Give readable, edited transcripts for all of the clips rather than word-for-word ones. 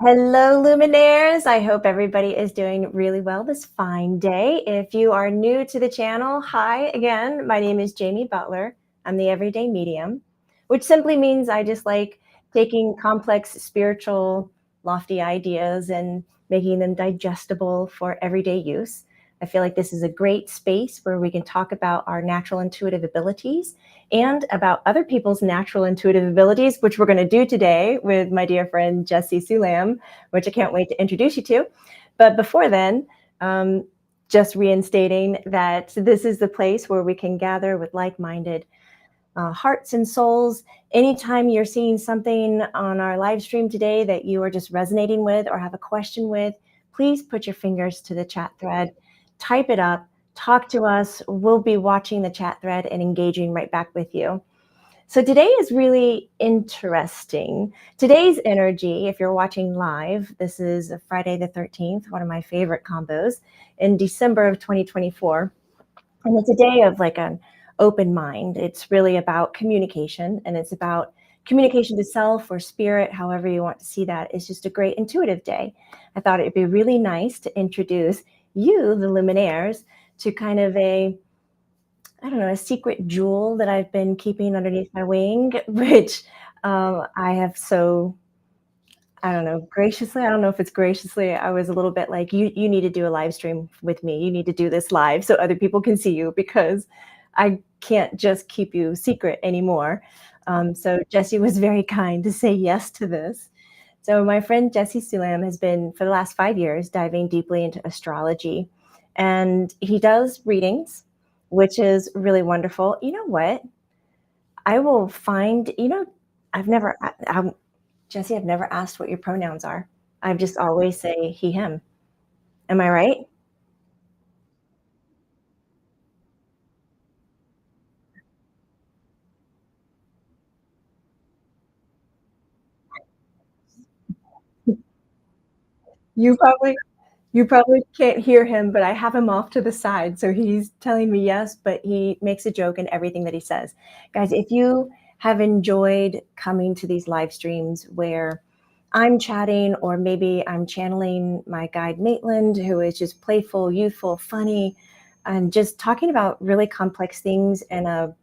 Hello, Luminaires. I hope everybody is doing really well this fine day. If you are new to the channel, hi again. My name is Jamie Butler. I'm the Everyday Medium, which simply means I just like taking complex, spiritual, lofty ideas and making them digestible for everyday use. I feel like this is a great space where we can talk about our natural intuitive abilities and about other people's natural intuitive abilities, which we're going to do today with my dear friend Jesse Sulam, which I can't wait to introduce you to. But before then, just reinstating that this is the place where we can gather with like-minded hearts and souls. Anytime you're seeing something on our live stream today that you are just resonating with or have a question with, please put your fingers to the chat thread, type it up, talk to us. We'll be watching the chat thread and engaging right back with you. So today is really interesting. Today's energy, if you're watching live, this is Friday the 13th, one of my favorite combos in December of 2024. And it's a day of like an open mind. It's really about communication, and it's about communication to self or spirit, however you want to see that. It's just a great intuitive day. I thought it'd be really nice to introduce you, the Luminaires, to kind of a secret jewel that I've been keeping underneath my wing, which I have graciously, I don't know if it's graciously, I was a little bit like, you need to do a live stream with me. You need to do this live so other people can see you, because I can't just keep you secret anymore. So Jesse was very kind to say yes to this. So my friend Jesse Sulam has been, for the last 5 years, diving deeply into astrology. And he does readings, which is really wonderful. You know what? I will find, Jesse, I've never asked what your pronouns are. I've just always say he, him. Am I right? You probably You probably can't hear him, but I have him off to the side. So he's telling me yes, but he makes a joke in everything that he says. Guys, if you have enjoyed coming to these live streams where I'm chatting, or maybe I'm channeling my guide Maitland, who is just playful, youthful, funny, and just talking about really complex things in a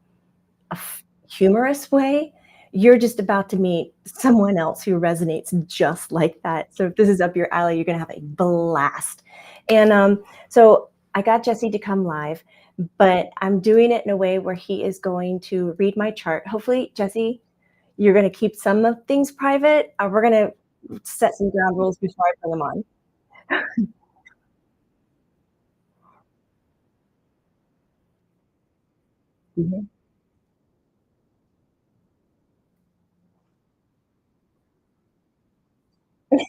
humorous way, you're just about to meet someone else who resonates just like that. So if this is up your alley, you're going to have a blast. And so I got Jesse to come live, but I'm doing it in a way where he is going to read my chart. Hopefully, Jesse, you're going to keep some of things private. We're going to set some ground rules before I bring them on. Mhm.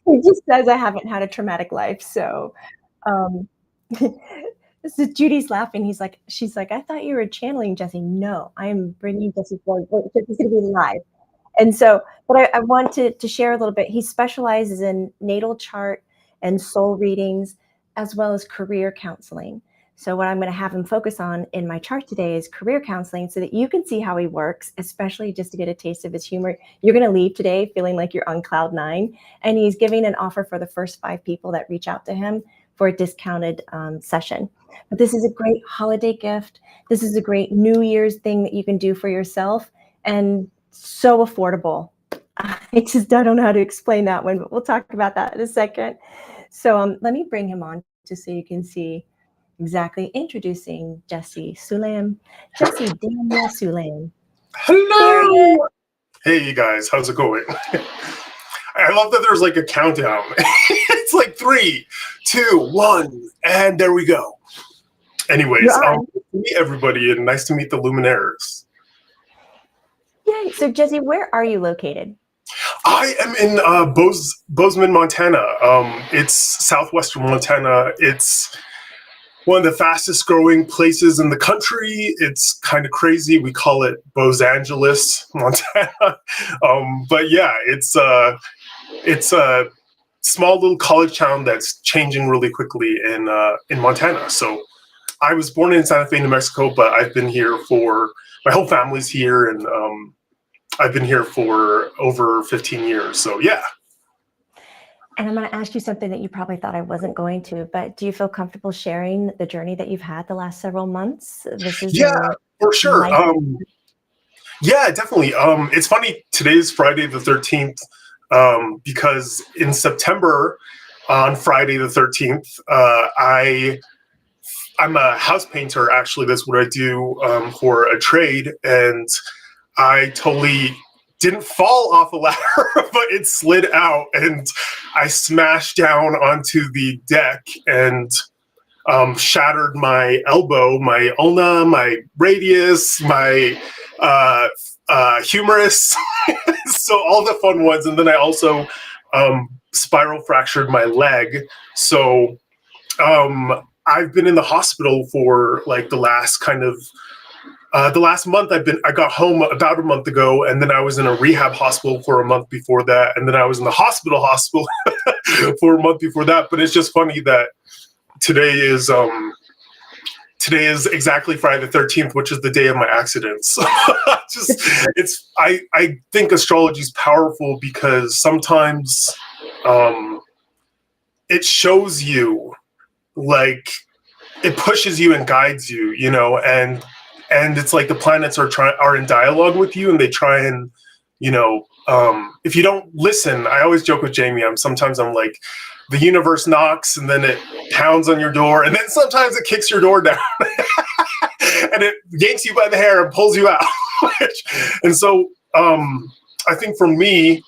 He just says I haven't had a traumatic life. So um, this is Judy's laughing. She's like, I thought you were channeling Jesse. No, I am bringing Jesse forward. Jesse's going to be live. And so, but I want to share a little bit. He specializes in natal chart and soul readings, as well as career counseling. So what I'm going to have him focus on in my chart today is career counseling, so that you can see how he works, especially just to get a taste of his humor. You're going to leave today feeling like you're on cloud nine. And he's giving an offer for the first 5 people that reach out to him for a discounted session. But this is a great holiday gift. This is a great New Year's thing that you can do for yourself, and so affordable. I don't know how to explain that one, but we'll talk about that in a second. So let me bring him on just so you can see exactly. Introducing Jesse Sulam. Jesse Daniel Sulam. Hello. Hey, you guys, how's it going? I love that there's like a countdown. It's like 3, 2, 1, and there we go. Anyways, meet everybody, and nice to meet the Luminaires. Yay. So Jesse, where are you located? I am in Bozeman, Montana. It's southwestern Montana. It's one of the fastest growing places in the country. It's kind of crazy. We call it Bose Angeles, Montana. But yeah, it's a small little college town that's changing really quickly in Montana. So I was born in Santa Fe, New Mexico, but I've been here my whole family's here, and I've been here for over 15 years. So yeah. And I'm going to ask you something that you probably thought I wasn't going to, but do you feel comfortable sharing the journey that you've had the last several months? This is Yeah, for sure. life. Yeah, definitely. It's funny. Today's Friday the 13th, because in September, on Friday the 13th, I'm a house painter. Actually, that's what I do for a trade, and I totally didn't fall off a ladder, but it slid out, and I smashed down onto the deck and shattered my elbow, my ulna, my radius, my humerus, so all the fun ones. And then I also spiral fractured my leg. So I've been in the hospital for like the last month. I got home about a month ago, and then I was in a rehab hospital for a month before that, and then I was in the hospital for a month before that. But it's just funny that today is exactly Friday the 13th, which is the day of my accidents. I think astrology is powerful because sometimes it shows you, like, it pushes you and guides you, you know, and it's like the planets are in dialogue with you, and they try and, you know, if you don't listen, I always joke with Jamie, sometimes I'm like, the universe knocks and then it pounds on your door, and then sometimes it kicks your door down and it yanks you by the hair and pulls you out. And so I think for me,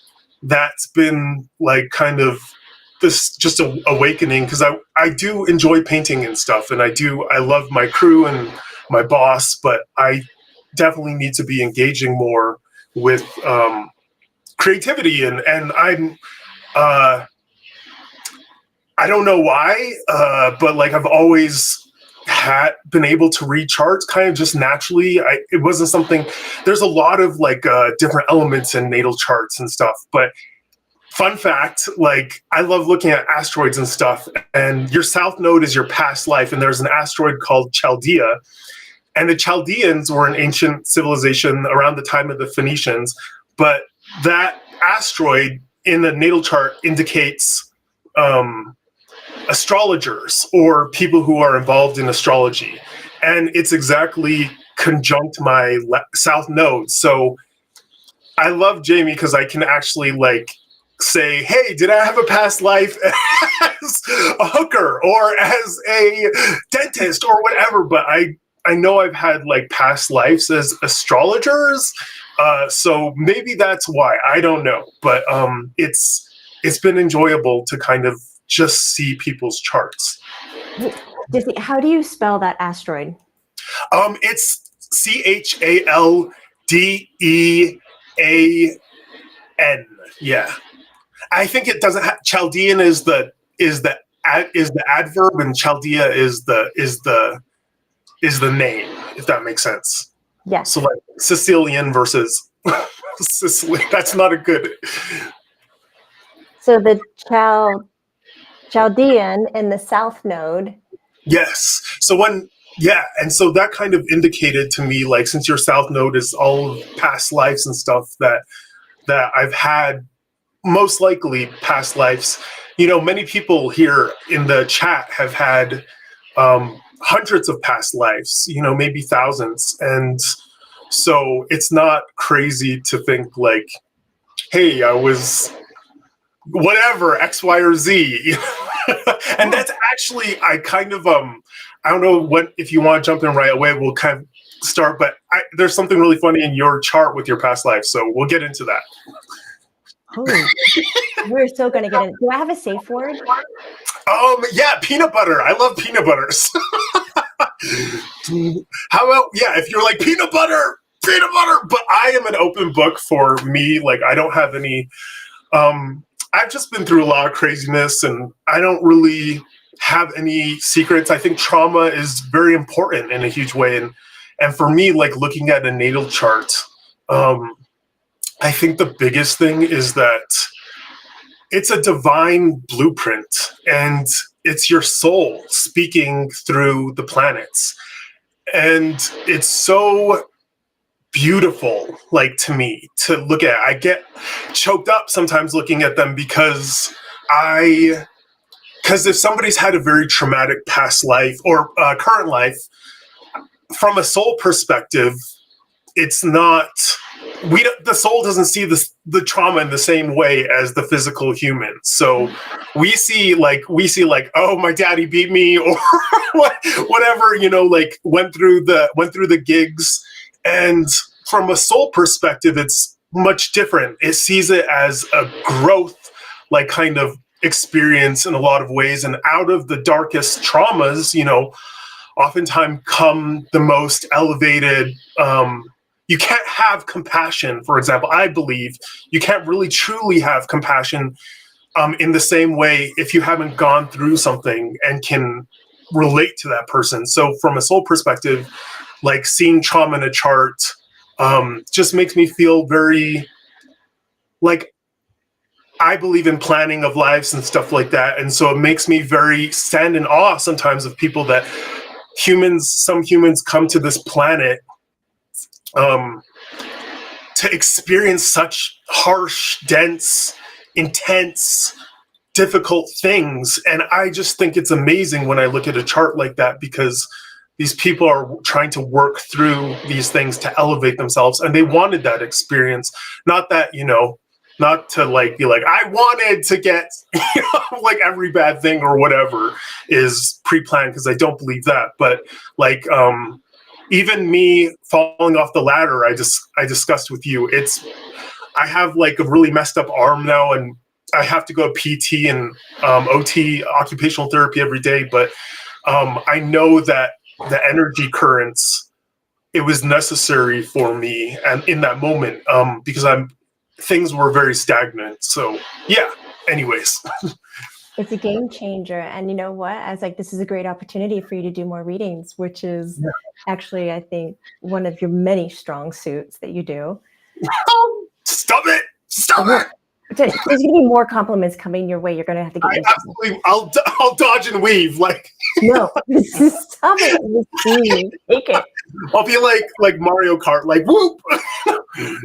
that's been like kind of this just awakening, because I do enjoy painting and stuff, and I love my crew and my boss, but I definitely need to be engaging more with creativity, and I'm I don't know why, but like I've always been able to read charts kind of just naturally. It wasn't something. There's a lot of like different elements in natal charts and stuff, but fun fact, like I love looking at asteroids and stuff, and your south node is your past life, and there's an asteroid called Chaldea, and the Chaldeans were an ancient civilization around the time of the Phoenicians, but that asteroid in the natal chart indicates astrologers or people who are involved in astrology, and it's exactly conjunct my south node. So I love Jamie because I can actually like say, hey, did I have a past life as a hooker or as a dentist or whatever? But I know I've had like past lives as astrologers. So maybe that's why. I don't know. But it's been enjoyable to kind of just see people's charts. Jesse, how do you spell that asteroid? It's Chaldean. Yeah. I think it doesn't have Chaldean is the adverb, and Chaldea is the name, if that makes sense. Yeah. So like Sicilian versus Sicily. That's not a good. So the Chaldean in the south node. Yes. So and so that kind of indicated to me, like, since your south node is all of past lives and stuff that I've had, most likely past lives. You know, many people here in the chat have had hundreds of past lives, you know, maybe thousands. And so it's not crazy to think like, hey, I was whatever, X, Y, or Z. And that's actually, I kind of, I don't know if you want to jump in right away, we'll kind of start, but there's something really funny in your chart with your past life. So we'll get into that. Oh, we're still going to get in. Do I have a safe word? Yeah, peanut butter. I love peanut butters. How about, if you're like peanut butter, but I am an open book for me. Like, I don't have any, I've just been through a lot of craziness, and I don't really have any secrets. I think trauma is very important in a huge way. And for me, like looking at a natal chart, I think the biggest thing is that it's a divine blueprint, and it's your soul speaking through the planets. And it's so beautiful, like, to me, to look at. I get choked up sometimes looking at them because because if somebody's had a very traumatic past life or current life, from a soul perspective, it's not, the soul doesn't see the trauma in the same way as the physical human. So we see like, oh, my daddy beat me, or whatever, like went through the gigs. And from a soul perspective, it's much different. It sees it as a growth, like kind of experience in a lot of ways. And out of the darkest traumas, oftentimes come the most elevated. You can't have compassion, for example. I believe you can't really truly have compassion in the same way if you haven't gone through something and can relate to that person. So from a soul perspective, like seeing trauma in a chart just makes me feel very, like, I believe in planning of lives and stuff like that. And so it makes me very stand in awe sometimes of people that some humans come to this planet to experience such harsh, dense, intense, difficult things. And I just think it's amazing when I look at a chart like that, because these people are trying to work through these things to elevate themselves. And they wanted that experience. Not that, not to like be like, I wanted to get, like every bad thing or whatever is pre-planned, because I don't believe that. But like, even me falling off the ladder, I discussed with you, I have like a really messed up arm now, and I have to go PT and OT, occupational therapy, every day. But I know that the energy currents, it was necessary for me and in that moment, because things were very stagnant. So yeah, anyways. It's a game changer. And you know what? I was like, this is a great opportunity for you to do more readings, which is actually, I think, one of your many strong suits that you do. Stop it. There's going to be more compliments coming your way. You're going to have to get absolutely. I'll dodge and weave. Like, no, stop it. Take it. I'll be like Mario Kart, like whoop. I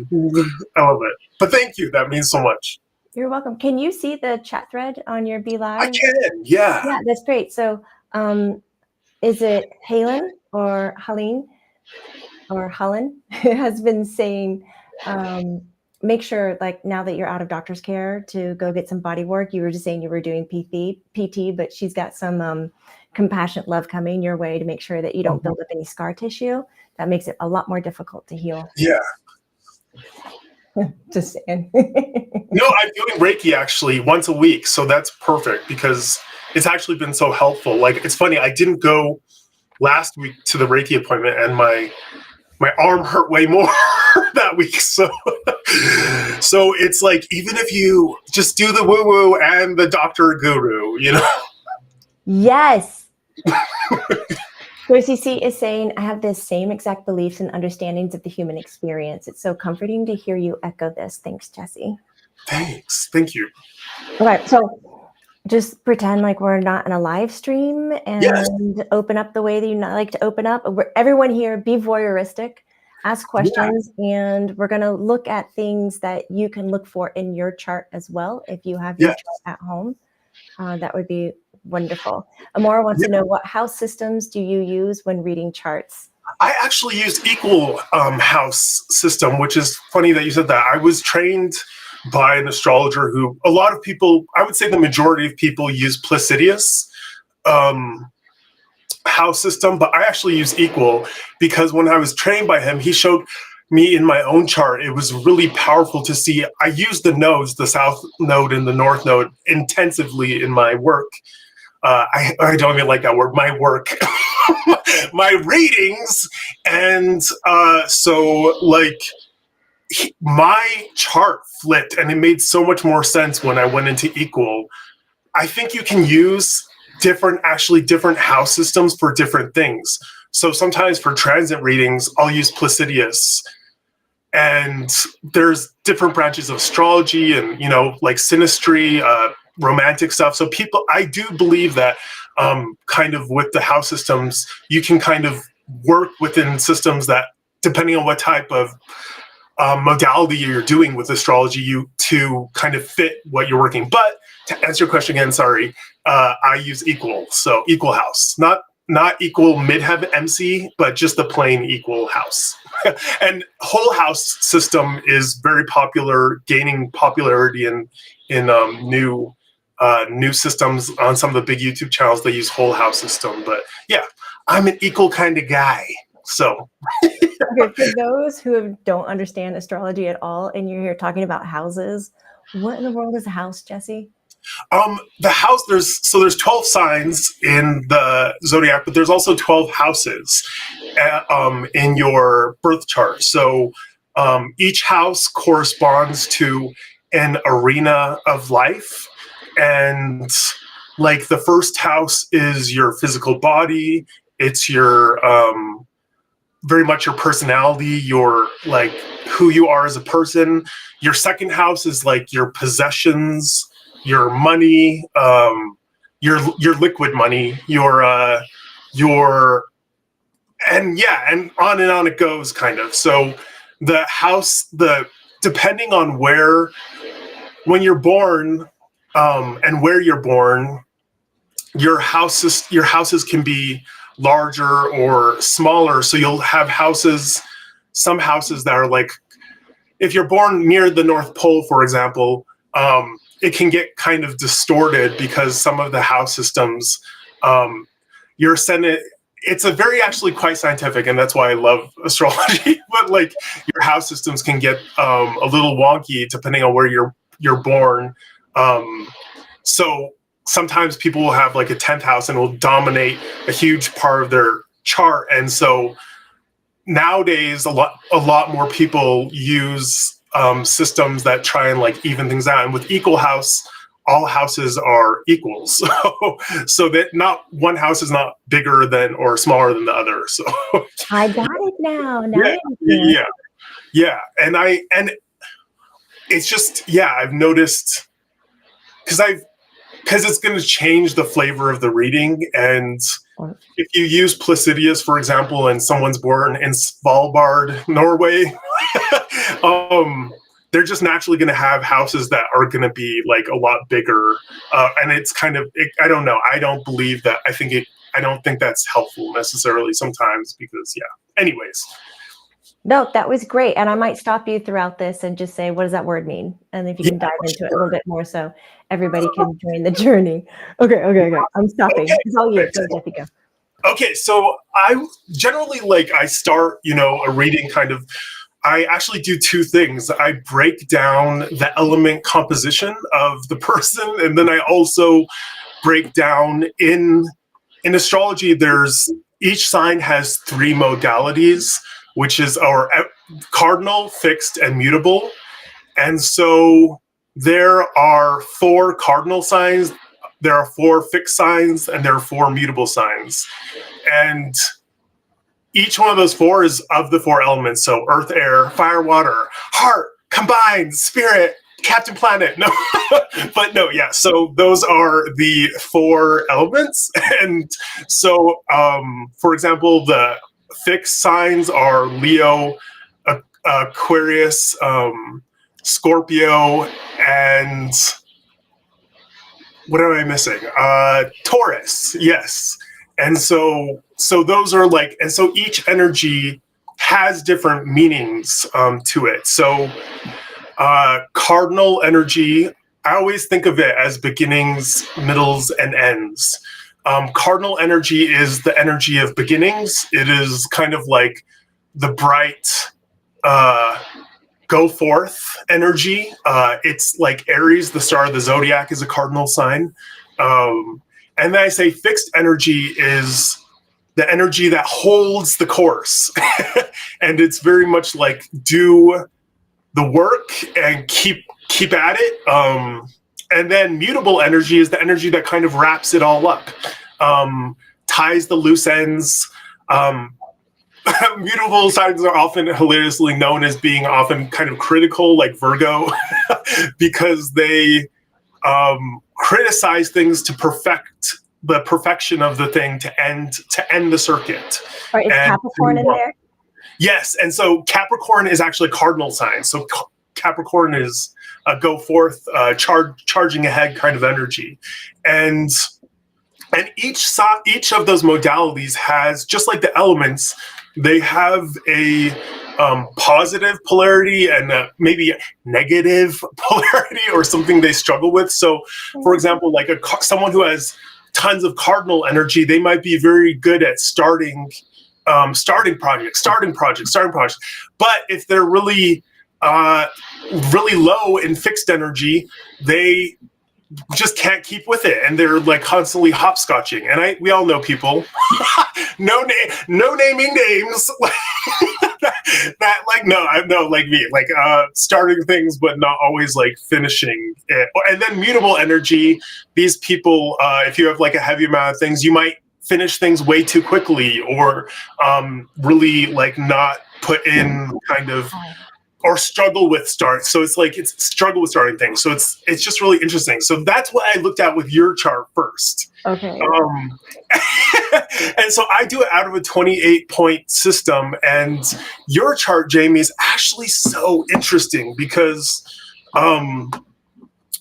love it. But thank you. That means so much. You're welcome. Can you see the chat thread on your Be Live? I can. Yeah. Yeah, that's great. So, is it Helen or Helene or Helen has been saying, make sure, like, now that you're out of doctor's care, to go get some body work. You were just saying you were doing PT, but she's got some compassionate love coming your way to make sure that you don't build up any scar tissue. That makes it a lot more difficult to heal. Yeah. Just saying. No, I'm doing Reiki actually once a week. So that's perfect, because it's actually been so helpful. Like, it's funny, I didn't go last week to the Reiki appointment, and my arm hurt way more that week. So it's like, even if you just do the woo-woo and the doctor guru, Yes. Jesse C is saying, I have the same exact beliefs and understandings of the human experience. It's so comforting to hear you echo this. Thanks, Jesse. Thanks. Thank you. All right. So just pretend like we're not in a live stream, and open up the way that you like to open up. Everyone here, be voyeuristic, ask questions, and we're going to look at things that you can look for in your chart as well. If you have your chart at home, that would be wonderful. Amora wants to know, what house systems do you use when reading charts? I actually use equal house system, which is funny that you said that. I was trained by an astrologer who, a lot of people, I would say the majority of people, use Placidius house system, but I actually use equal, because when I was trained by him, he showed me in my own chart. It was really powerful to see. I use the nodes, the south node and the north node, intensively in my work. I don't even like that word, my work, my readings. And so like my chart flipped, and it made so much more sense when I went into equal. I think you can use different house systems for different things. So sometimes for transit readings, I'll use Placidius. And there's different branches of astrology and, like synastry, romantic stuff. So I do believe that kind of with the house systems, you can kind of work within systems that, depending on what type of modality you're doing with astrology to kind of fit what you're working. But to answer your question again, sorry, I use equal, so equal house, not equal midheaven MC, but just the plain equal house. And whole house system is very popular, gaining popularity in new systems on some of the big YouTube channels. They use whole house system, but yeah, I'm an equal kind of guy. So okay, for those who don't understand astrology at all, and you're here talking about houses, what in the world is a house, Jesse? The house, there's 12 signs in the zodiac, but there's also 12 houses in your birth chart. So each house corresponds to an arena of life. And like the first house is your physical body. It's your very much your personality, your like who you are as a person. Your second house is like your possessions, your money, your liquid money, your and on it goes kind of. So the house, depending on when you're born, and where you're born, your houses can be larger or smaller. So you'll have some houses that are like, if you're born near the North Pole, for example, it can get kind of distorted because some of the house systems, your ascendant, it's a very actually quite scientific, and that's why I love astrology. But like your house systems can get a little wonky depending on where you're born. So sometimes people will have like a 10th house and will dominate a huge part of their chart, and so nowadays a lot more people use systems that try and like even things out. And with equal house, all houses are equals, so that not one house is not bigger than or smaller than the other. So I got it now. Yeah, and it's just I've noticed because it's going to change the flavor of the reading. And if you use Placidius, for example, and someone's born in Svalbard, Norway, they're just naturally going to have houses that are going to be like a lot bigger. And it's kind of, I don't know. I don't believe that. I don't think that's helpful necessarily sometimes because, anyways. No, that was great. And I might stop you throughout this and just say, what does that word mean? And if you can dive into it a little bit more so everybody can join the journey. Okay. I'm stopping. Okay. It's all you. Go, Jesse, go. Okay. So I generally I start, a reading kind of, I actually do two things. I break down the element composition of the person. And then I also break down in astrology, each sign has three modalities, which is our cardinal, fixed, and mutable. And so there are 4 cardinal signs, there are 4 fixed signs, and there are 4 mutable signs. And each one of those 4 is of the 4 elements. So earth, air, fire, water, heart, combined, spirit, Captain Planet. No, but no, yeah. So those are the 4 elements. And so, for example, the fixed signs are Leo, Aquarius, Scorpio, and what am I missing? Taurus, yes. And so those are and so each energy has different meanings to it. So cardinal energy, I always think of it as beginnings, middles, and ends. Cardinal energy is the energy of beginnings. It is kind of like the bright, go forth energy. It's like Aries, the star of the zodiac, is a cardinal sign. And then I say fixed energy is the energy that holds the course. And it's very much like do the work and keep at it. And then mutable energy is the energy that kind of wraps it all up, ties the loose ends. Mutable signs are often hilariously known as being often kind of critical, like Virgo, because they criticize things to perfect the perfection of the thing to end the circuit. Right, is Capricorn in there? Yes, and so Capricorn is actually a cardinal sign. So Capricorn is a go forth, charging ahead kind of energy, and each of those modalities has, just like the elements, they have a positive polarity and maybe negative polarity or something they struggle with. So, for example, like someone who has tons of cardinal energy, they might be very good at starting projects. But if they're really low in fixed energy, they just can't keep with it, and they're like constantly hopscotching. And we all know people, no naming names, that like no like me, like starting things but not always like finishing it. And then mutable energy, these people, if you have like a heavy amount of things, you might finish things way too quickly, or really like not put in kind of, or struggle with start. So it's struggle with starting things. So it's just really interesting. So that's what I looked at with your chart first. Okay. And so I do it out of a 28-point system. And your chart, Jamie, is actually so interesting because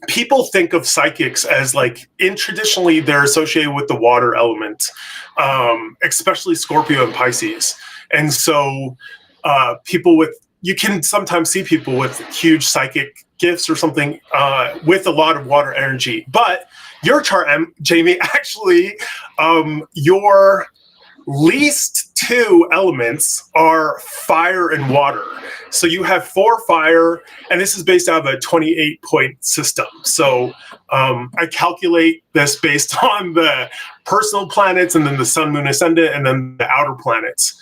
people think of psychics as like, traditionally they're associated with the water element, especially Scorpio and Pisces. And so you can sometimes see people with huge psychic gifts or something with a lot of water energy. But your chart, Jamie, actually, your least two elements are fire and water. So you have 4 fire, and this is based out of a 28-point system. So I calculate this based on the personal planets, and then the sun, moon, ascendant, and then the outer planets.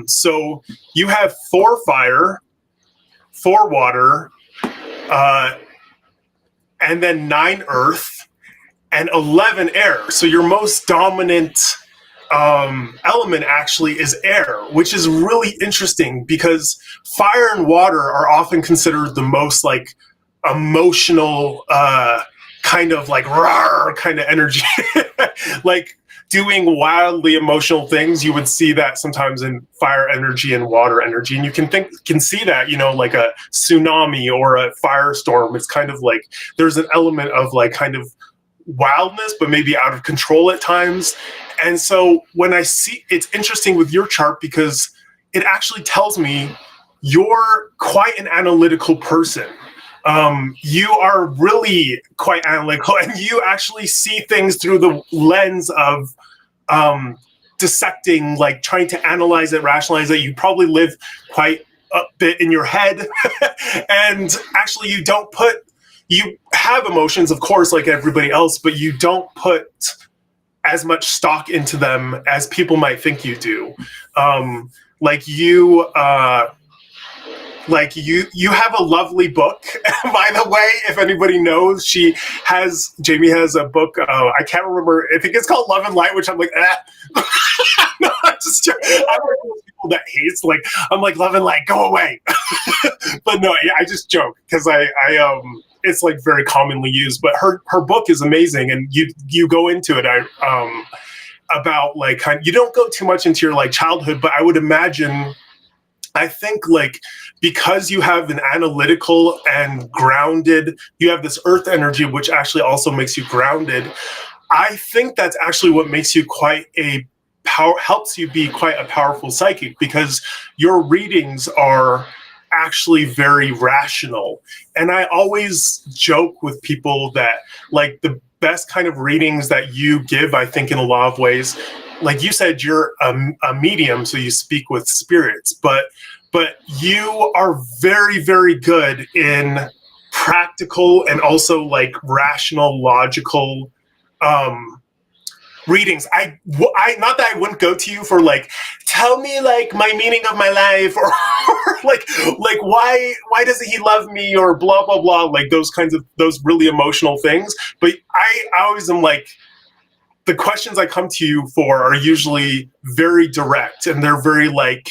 So you have 4 fire, 4 water, and then 9 earth, and 11 air. So your most dominant element actually is air, which is really interesting because fire and water are often considered the most like emotional kind of like rawr kind of energy. Like doing wildly emotional things, you would see that sometimes in fire energy and water energy. And you can see that, like a tsunami or a firestorm. It's kind of like there's an element of like kind of wildness, but maybe out of control at times. And so when I see, it's interesting with your chart because it actually tells me you're quite an analytical person. You are really quite analytical, and you actually see things through the lens of dissecting, like trying to analyze it, rationalize it. You probably live quite a bit in your head. And actually you have emotions, of course, like everybody else, but you don't put as much stock into them as people might think you do. You have a lovely book, by the way, if anybody knows. Jamie has a book, I can't remember, I think it's called Love and Light, which I'm like, no, I'm one of those people that hates, like, I'm like, Love and Light, go away. But no, yeah, I just joke, because it's like very commonly used, but her book is amazing, and you go into it, about like, you don't go too much into your like childhood, but I would imagine, I think like because you have an analytical and grounded, you have this earth energy, which actually also makes you grounded. I think that's actually what makes you helps you be quite a powerful psychic, because your readings are actually very rational. And I always joke with people that like the best kind of readings that you give, I think in a lot of ways, like you said, you're a medium, so you speak with spirits, but you are very, very good in practical and also like rational, logical readings. I not that I wouldn't go to you for like, tell me like my meaning of my life, or like why doesn't he love me, or blah blah blah, like those really emotional things. But I always am like, the questions I come to you for are usually very direct, and they're very like,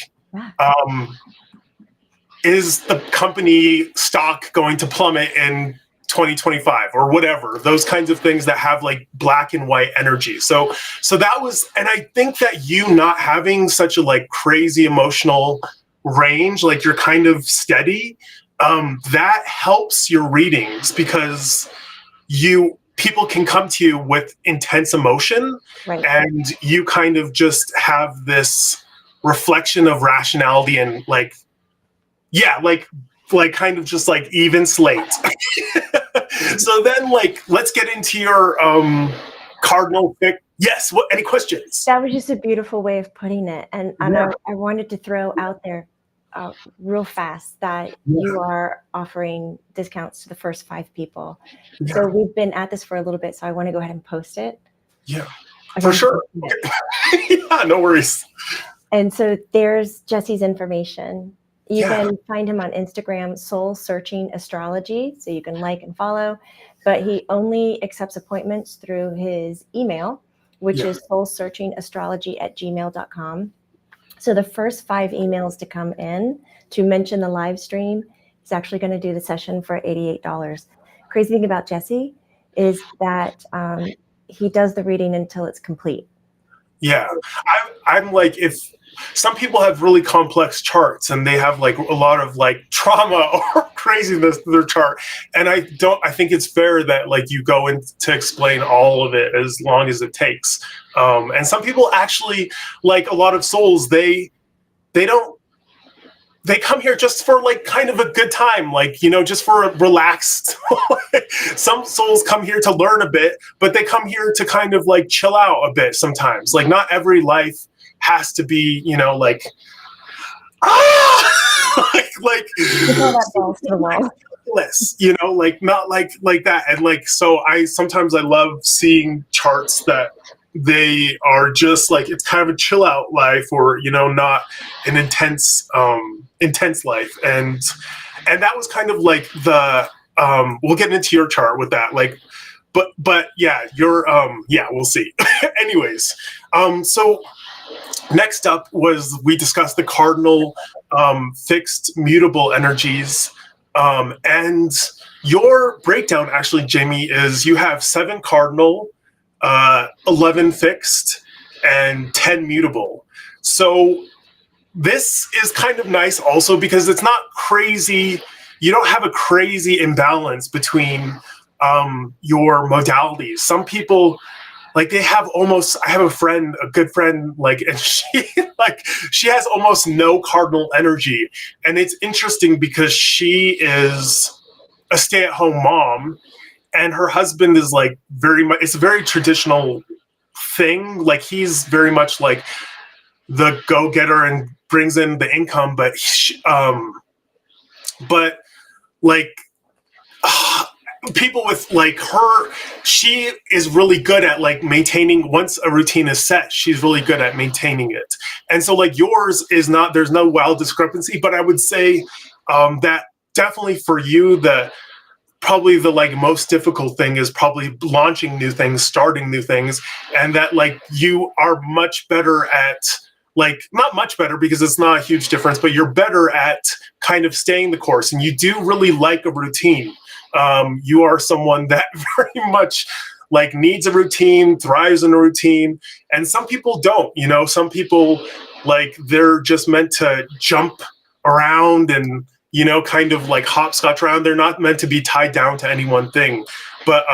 is the company stock going to plummet in 2025 or whatever, those kinds of things that have like black and white energy. So that was, and I think that you not having such a like crazy emotional range, like you're kind of steady, that helps your readings because people can come to you with intense emotion, Right. and you kind of just have this reflection of rationality and like kind of just like even slate. So then let's get into your cardinal pick. Yes, what, any questions? That was just a beautiful way of putting it. And Yeah. I wanted to throw out there real fast that you are offering discounts to the first 5 people. Yeah. So we've been at this for a little bit, so I want to go ahead and post it. Yeah, for sure. Yeah, no worries. And so there's Jesse's information. You can find him on Instagram, Soul Searching Astrology. So you can like and follow, but he only accepts appointments through his email, which is soulsearchingastrology@gmail.com. So the first 5 emails to come in to mention the live stream, he's actually going to do the session for $88. Crazy thing about Jesse is that he does the reading until it's complete. Yeah, I'm like, if some people have really complex charts and they have like a lot of like trauma or craziness to their chart, and I think it's fair that like you go in to explain all of it as long as it takes. And some people actually, like a lot of souls, they come here just for like kind of a good time, like, you know, just for a relaxed. Some souls come here to learn a bit, but they come here to kind of like chill out a bit sometimes. Like not every life has to be, you know, like you know, like not like that. And like, so sometimes I love seeing charts that they are just like, it's kind of a chill out life, or, you know, not an intense life. And that was kind of like the, we'll get into your chart with that. Like, but yeah, you're, we'll see. Anyways, so next up we discussed the cardinal, fixed mutable energies. And your breakdown actually, Jamie, is you have 7 cardinal, 11 fixed, and 10 mutable. So this is kind of nice also because it's not crazy. You don't have a crazy imbalance between your modalities. Some people, like, they have almost, I have a good friend, like, and she has almost no cardinal energy. And it's interesting because she is a stay-at-home mom, and her husband is like it's a very traditional thing. Like, he's very much like the go-getter and brings in the income, but people with like her, she is really good at like maintaining. Once a routine is set, she's really good at maintaining it. And so like yours is not, there's no wild discrepancy, but I would say that definitely for you, probably the like most difficult thing is probably launching new things, starting new things, and that like you are much better at, like, not much better because it's not a huge difference, but you're better at kind of staying the course, and you do really like a routine. You are someone that very much like needs a routine, thrives in a routine, and some people don't, you know, some people like they're just meant to jump around and, you know, kind of like hopscotch around. They're not meant to be tied down to any one thing. But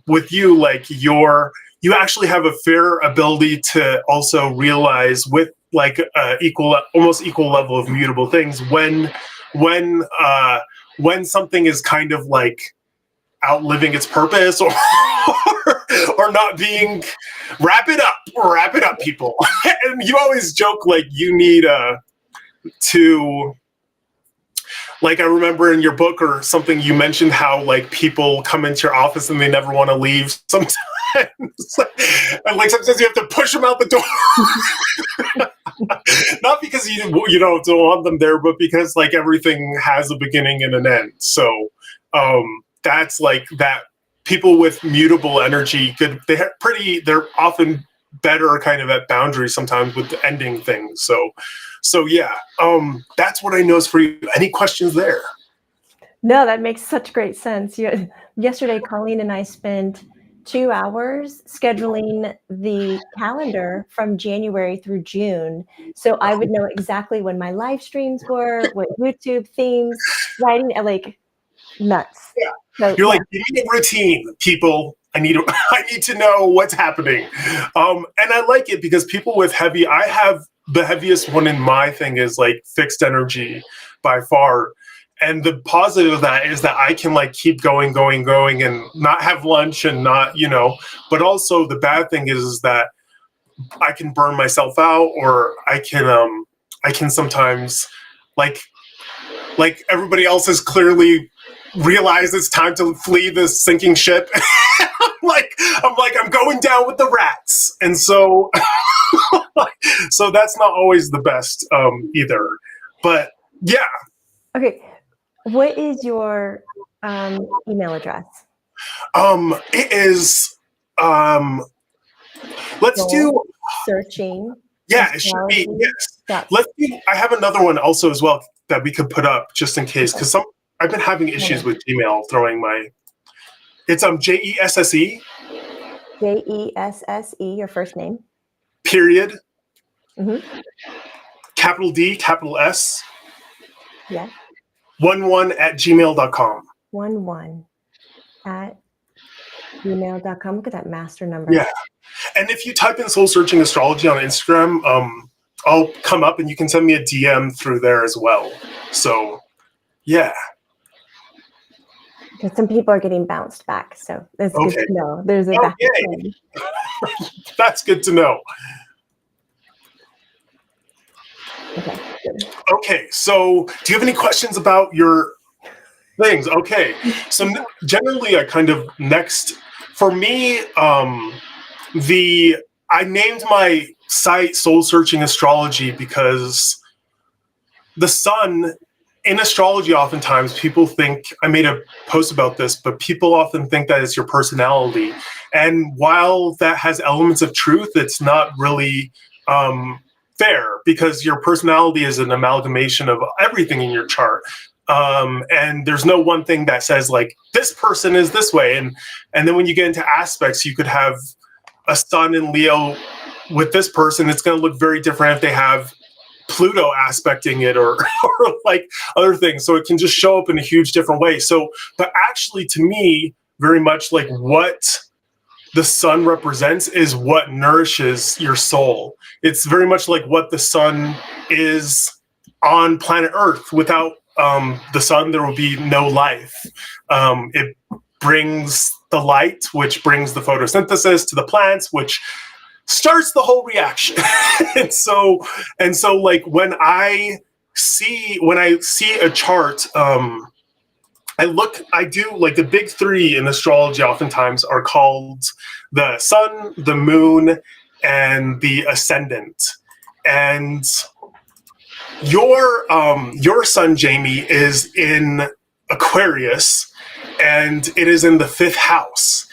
with you, like you actually have a fair ability to also realize with like almost equal level of mutable things when something is kind of like outliving its purpose, or not being, wrap it up, people. And you always joke like you need to, like, I remember in your book or something, you mentioned how like people come into your office and they never want to leave sometimes. And like sometimes you have to push them out the door. Not because you don't want them there, but because like everything has a beginning and an end. So that's like that. People with mutable energy they're often better kind of at boundaries sometimes with ending things. So yeah, that's what I know is for you. Any questions there? No, that makes such great sense. Yesterday, Colleen and I spent 2 hours scheduling the calendar from January through June. So I would know exactly when my live streams were, what YouTube themes, writing like nuts. Yeah. So You're like, you need a routine, people. I need to know what's happening. And I like it because people with heavy, I have the heaviest one in my thing is like fixed energy by far. And the positive of that is that I can like keep going and not have lunch and not, but also the bad thing is that I can burn myself out, or I can sometimes like everybody else has clearly realized it's time to flee this sinking ship. I'm going down with the rats. And so, so that's not always the best either, but yeah. Okay. What is your email address? It is, let's do searching. Yeah, it should be. Yes. Let's do, I have another one also as well that we could put up just in case, because I've been having issues with Gmail throwing my. It's JESSE. JESSE, your first name. Period. Mm-hmm. Capital D, capital S. Yeah. 11@gmail.com. 11@gmail.com. Look at that master number. Yeah. And if you type in Soul Searching Astrology on Instagram, I'll come up and you can send me a DM through there as well. So, yeah. Because some people are getting bounced back. So that's good to know. There's a back. That's good to know. Okay. Good. Okay. So do you have any questions about your things? Okay. So generally I kind of for me, I named my site Soul Searching Astrology because the sun in astrology, oftentimes people think, I made a post about this, but people often think that it's your personality. And while that has elements of truth, it's not really fair, because your personality is an amalgamation of everything in your chart. And there's no one thing that says like, this person is this way. And then when you get into aspects, you could have a sun in Leo with this person. It's going to look very different if they have Pluto aspecting it or like other things. So it can just show up in a huge different way. So, but actually to me, very much like what the sun represents is what nourishes your soul. It's very much like what the sun is on planet Earth. Without the sun, there will be no life. It brings the light, which brings the photosynthesis to the plants, which starts the whole reaction. and so like when I see a chart, I do like the big three in astrology oftentimes are called the sun, the moon, and the ascendant. And your sun, Jamie, is in Aquarius, and it is in the 5th house.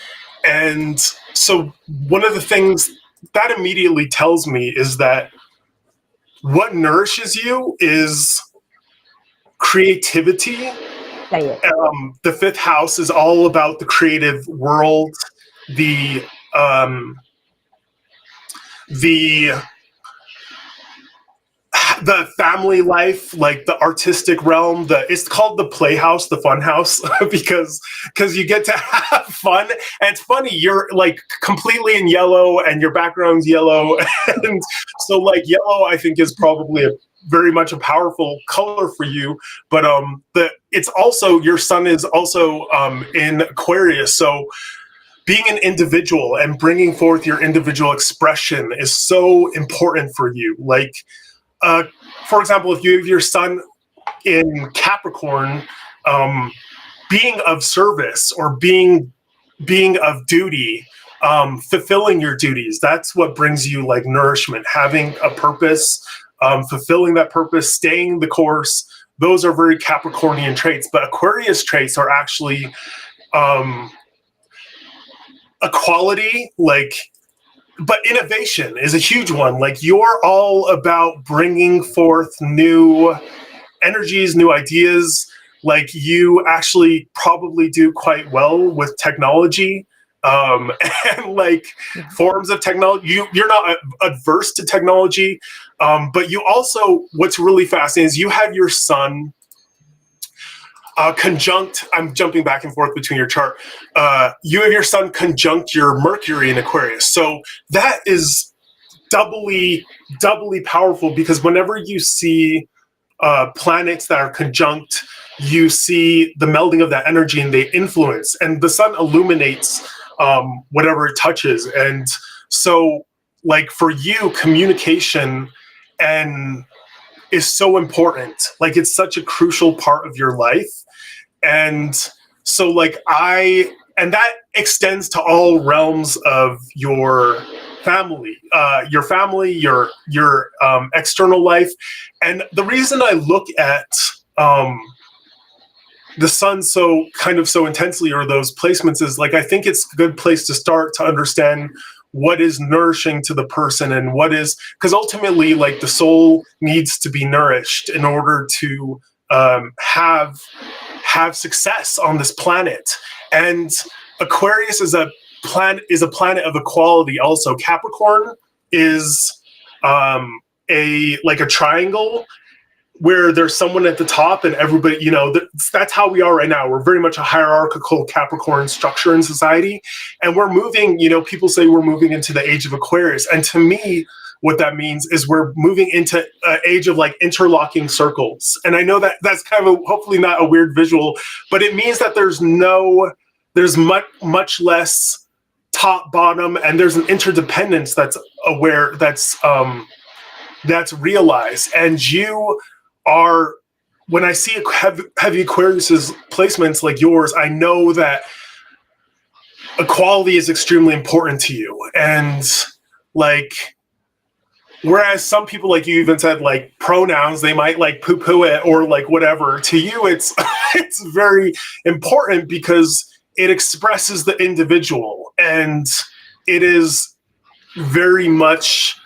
And so one of the things that immediately tells me is that what nourishes you is creativity. The 5th house is all about the creative world, the family life, like the artistic realm. It's called the playhouse, the fun house, because you get to have fun. And it's funny, you're like completely in yellow and your background's yellow. And so like yellow, I think, is probably very much a powerful color for you. But it's also, your sun is also in Aquarius. So being an individual and bringing forth your individual expression is so important for you. Like, for example, if you have your sun in Capricorn, being of service or being of duty, fulfilling your duties, that's what brings you like nourishment, having a purpose, fulfilling that purpose, staying the course. Those are very Capricornian traits, but Aquarius traits are actually equality, like, but innovation is a huge one. Like, you're all about bringing forth new energies, new ideas. Like, you actually probably do quite well with technology. and like forms of technology. You're not adverse to technology, but you also, what's really fascinating is you have your sun conjunct, I'm jumping back and forth between your chart. You have your sun conjunct your Mercury in Aquarius. So that is doubly powerful, because whenever you see planets that are conjunct, you see the melding of that energy and they influence, and the sun illuminates whatever it touches. And so like for you, communication and is so important. Like it's such a crucial part of your life. And so like and that extends to all realms of your family, your external life. And the reason I look at the sun so intensely, or those placements, is like, I think it's a good place to start to understand what is nourishing to the person, and what is, because ultimately like the soul needs to be nourished in order to have success on this planet. And Aquarius is a planet of equality also. Capricorn is a triangle where there's someone at the top and everybody, that's how we are right now. We're very much a hierarchical Capricorn structure in society. And we're moving, people say we're moving into the age of Aquarius. And to me, what that means is we're moving into an age of like interlocking circles. And I know that that's kind of hopefully not a weird visual, but it means that there's much less top bottom, and there's an interdependence that's aware, that's realized. And you are, when I see heavy Aquarius's placements like yours, I know that equality is extremely important to you. And like, whereas some people, like you even said, like pronouns, they might like poo-poo it or like whatever. To you, it's it's very important because it expresses the individual, and it is very much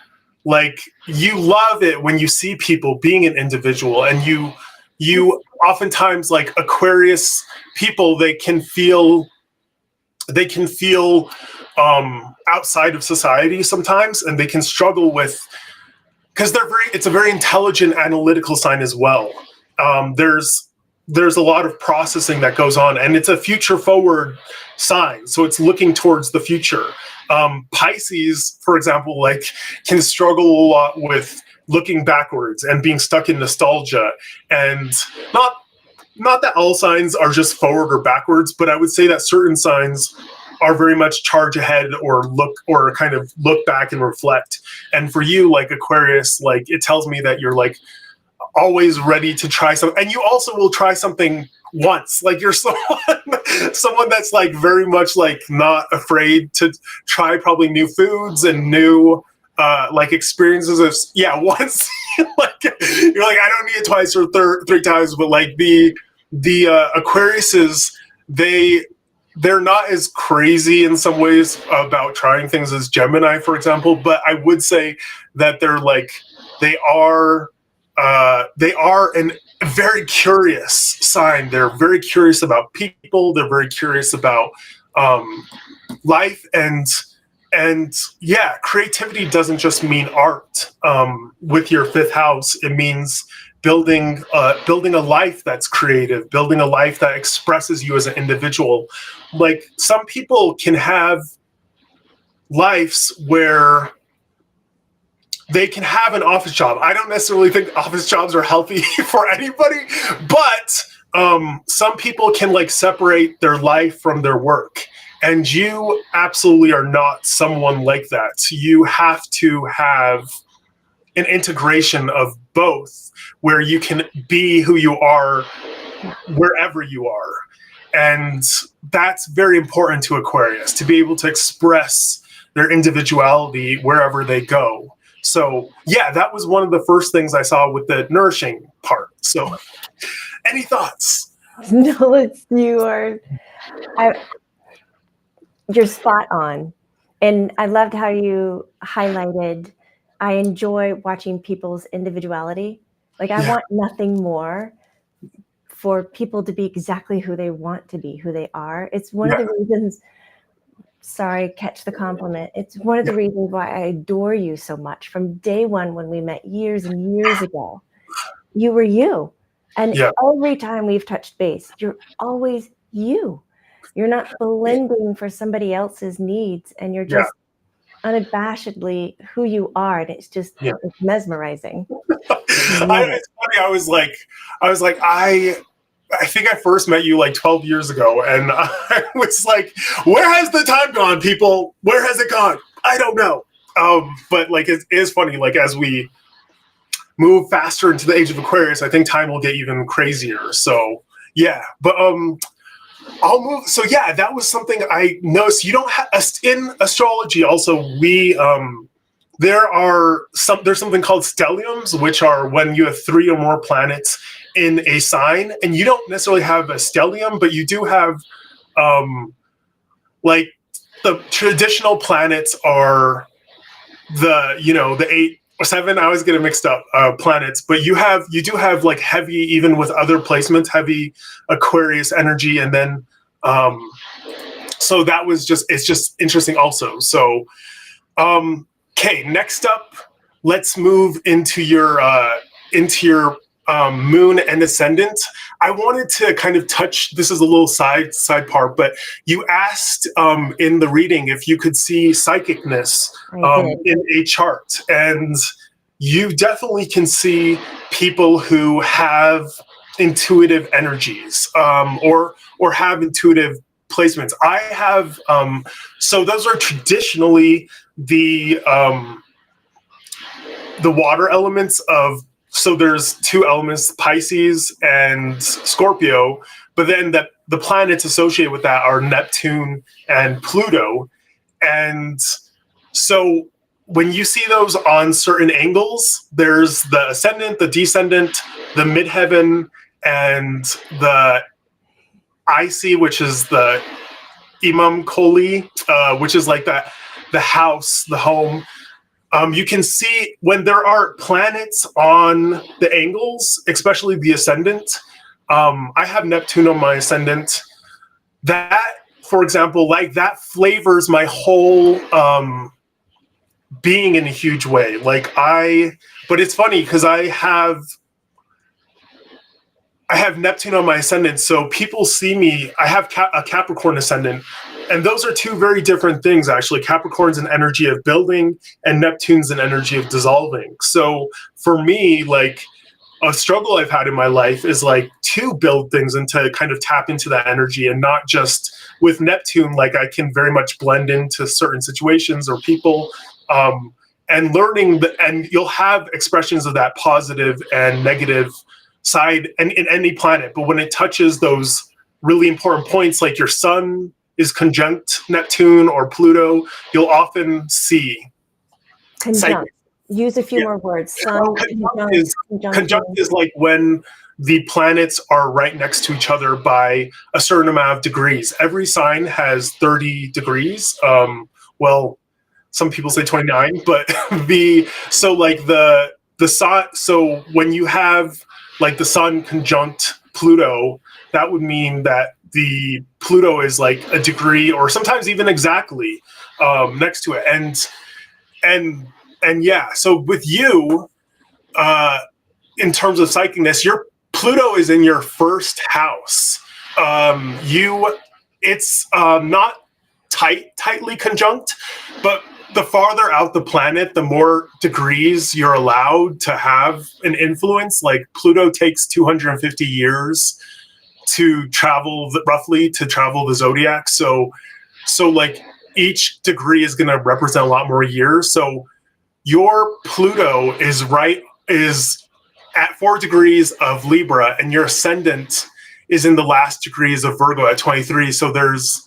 like, you love it when you see people being an individual, and you oftentimes, like Aquarius people, they can feel outside of society sometimes, and they can struggle with, because it's a very intelligent analytical sign as well. There's a lot of processing that goes on, and it's a future forward sign, so it's looking towards the future. Pisces, for example, like can struggle a lot with looking backwards and being stuck in nostalgia. And not that all signs are just forward or backwards, but I would say that certain signs are very much charge ahead, or kind of look back and reflect. And for you, like Aquarius, like it tells me that you're like always ready to try something, and you also will try something once. Like you're someone that's like very much like not afraid to try probably new foods and new like experiences of once. Like you're like, I don't need it twice or three times. But like the Aquariuses, they're not as crazy in some ways about trying things as Gemini, for example, but I would say that they are a very curious sign. They're very curious about people. They're very curious about life, and creativity doesn't just mean art. With your fifth house, it means building a life that's creative, building a life that expresses you as an individual. Like some people can have lives where they can have an office job. I don't necessarily think office jobs are healthy for anybody, but some people can like separate their life from their work. And you absolutely are not someone like that. So you have to have an integration of both, where you can be who you are wherever you are. And that's very important to Aquarius, to be able to express their individuality wherever they go. So yeah, that was one of the first things I saw with the nourishing part. So any thoughts? No, you're spot on. And I loved how you highlighted, I enjoy watching people's individuality. Like I want nothing more for people to be exactly who they want to be, who they are. It's one of the reasons sorry, catch the compliment. It's one of the reasons why I adore you so much. From day one, when we met years and years ago, you were you. And every time we've touched base, you're always you. You're not blending for somebody else's needs, and you're just unabashedly who you are. And it's just it's mesmerizing. It's funny. I was like, I think I first met you like 12 years ago, and I was like, where has the time gone, people? Where has it gone? I don't know. But like, it is funny, like as we move faster into the age of Aquarius, I think time will get even crazier. So yeah, but I'll move. So yeah, that was something I noticed. You don't have, in astrology also, there's something called stelliums, which are when you have 3 or more planets in a sign, and you don't necessarily have a stellium, but you do have like the traditional planets are the 8 or 7, I always get it mixed up, planets, but you do have like heavy, even with other placements, heavy Aquarius energy, and then so that was it's just interesting also. So okay, next up, let's move into your moon and ascendant. I wanted to kind of touch, this is a little side part, but you asked in the reading if you could see psychicness in a chart, and you definitely can see people who have intuitive energies or have intuitive placements. I have so those are traditionally the water elements of, so there's 2 elements, Pisces and Scorpio, but then the planets associated with that are Neptune and Pluto. And so when you see those on certain angles, there's the ascendant, the descendant, the midheaven, and the IC, which is the Imam Koli, which is like the house, the home. You can see when there are planets on the angles, especially the ascendant. I have Neptune on my ascendant. That, for example, like that flavors my whole being in a huge way. But it's funny because I have Neptune on my ascendant, so people see me. I have a Capricorn ascendant, and those are 2 very different things, actually. Capricorn's an energy of building, and Neptune's an energy of dissolving. So for me, like, a struggle I've had in my life is like to build things and to kind of tap into that energy, and not just with Neptune, like I can very much blend into certain situations or people, and learning and you'll have expressions of that positive and negative side and in any planet, but when it touches those really important points, like your sun is conjunct Neptune or Pluto, you'll often see conjunct. Use a few more words. Sun, conjunct is like when the planets are right next to each other by a certain amount of degrees. Every sign has 30 degrees. Well, some people say 29, but so when you have like the sun conjunct Pluto, that would mean that the Pluto is like a degree or sometimes even exactly next to it. And yeah, so with you, in terms of psychicness, your Pluto is in your 1st house. It's not tightly conjunct, but the farther out the planet, the more degrees you're allowed to have an influence. Like Pluto takes 250 years to travel, roughly, to travel the zodiac. So like each degree is going to represent a lot more years. So your Pluto is at 4 degrees of Libra, and your ascendant is in the last degrees of Virgo at 23. So there's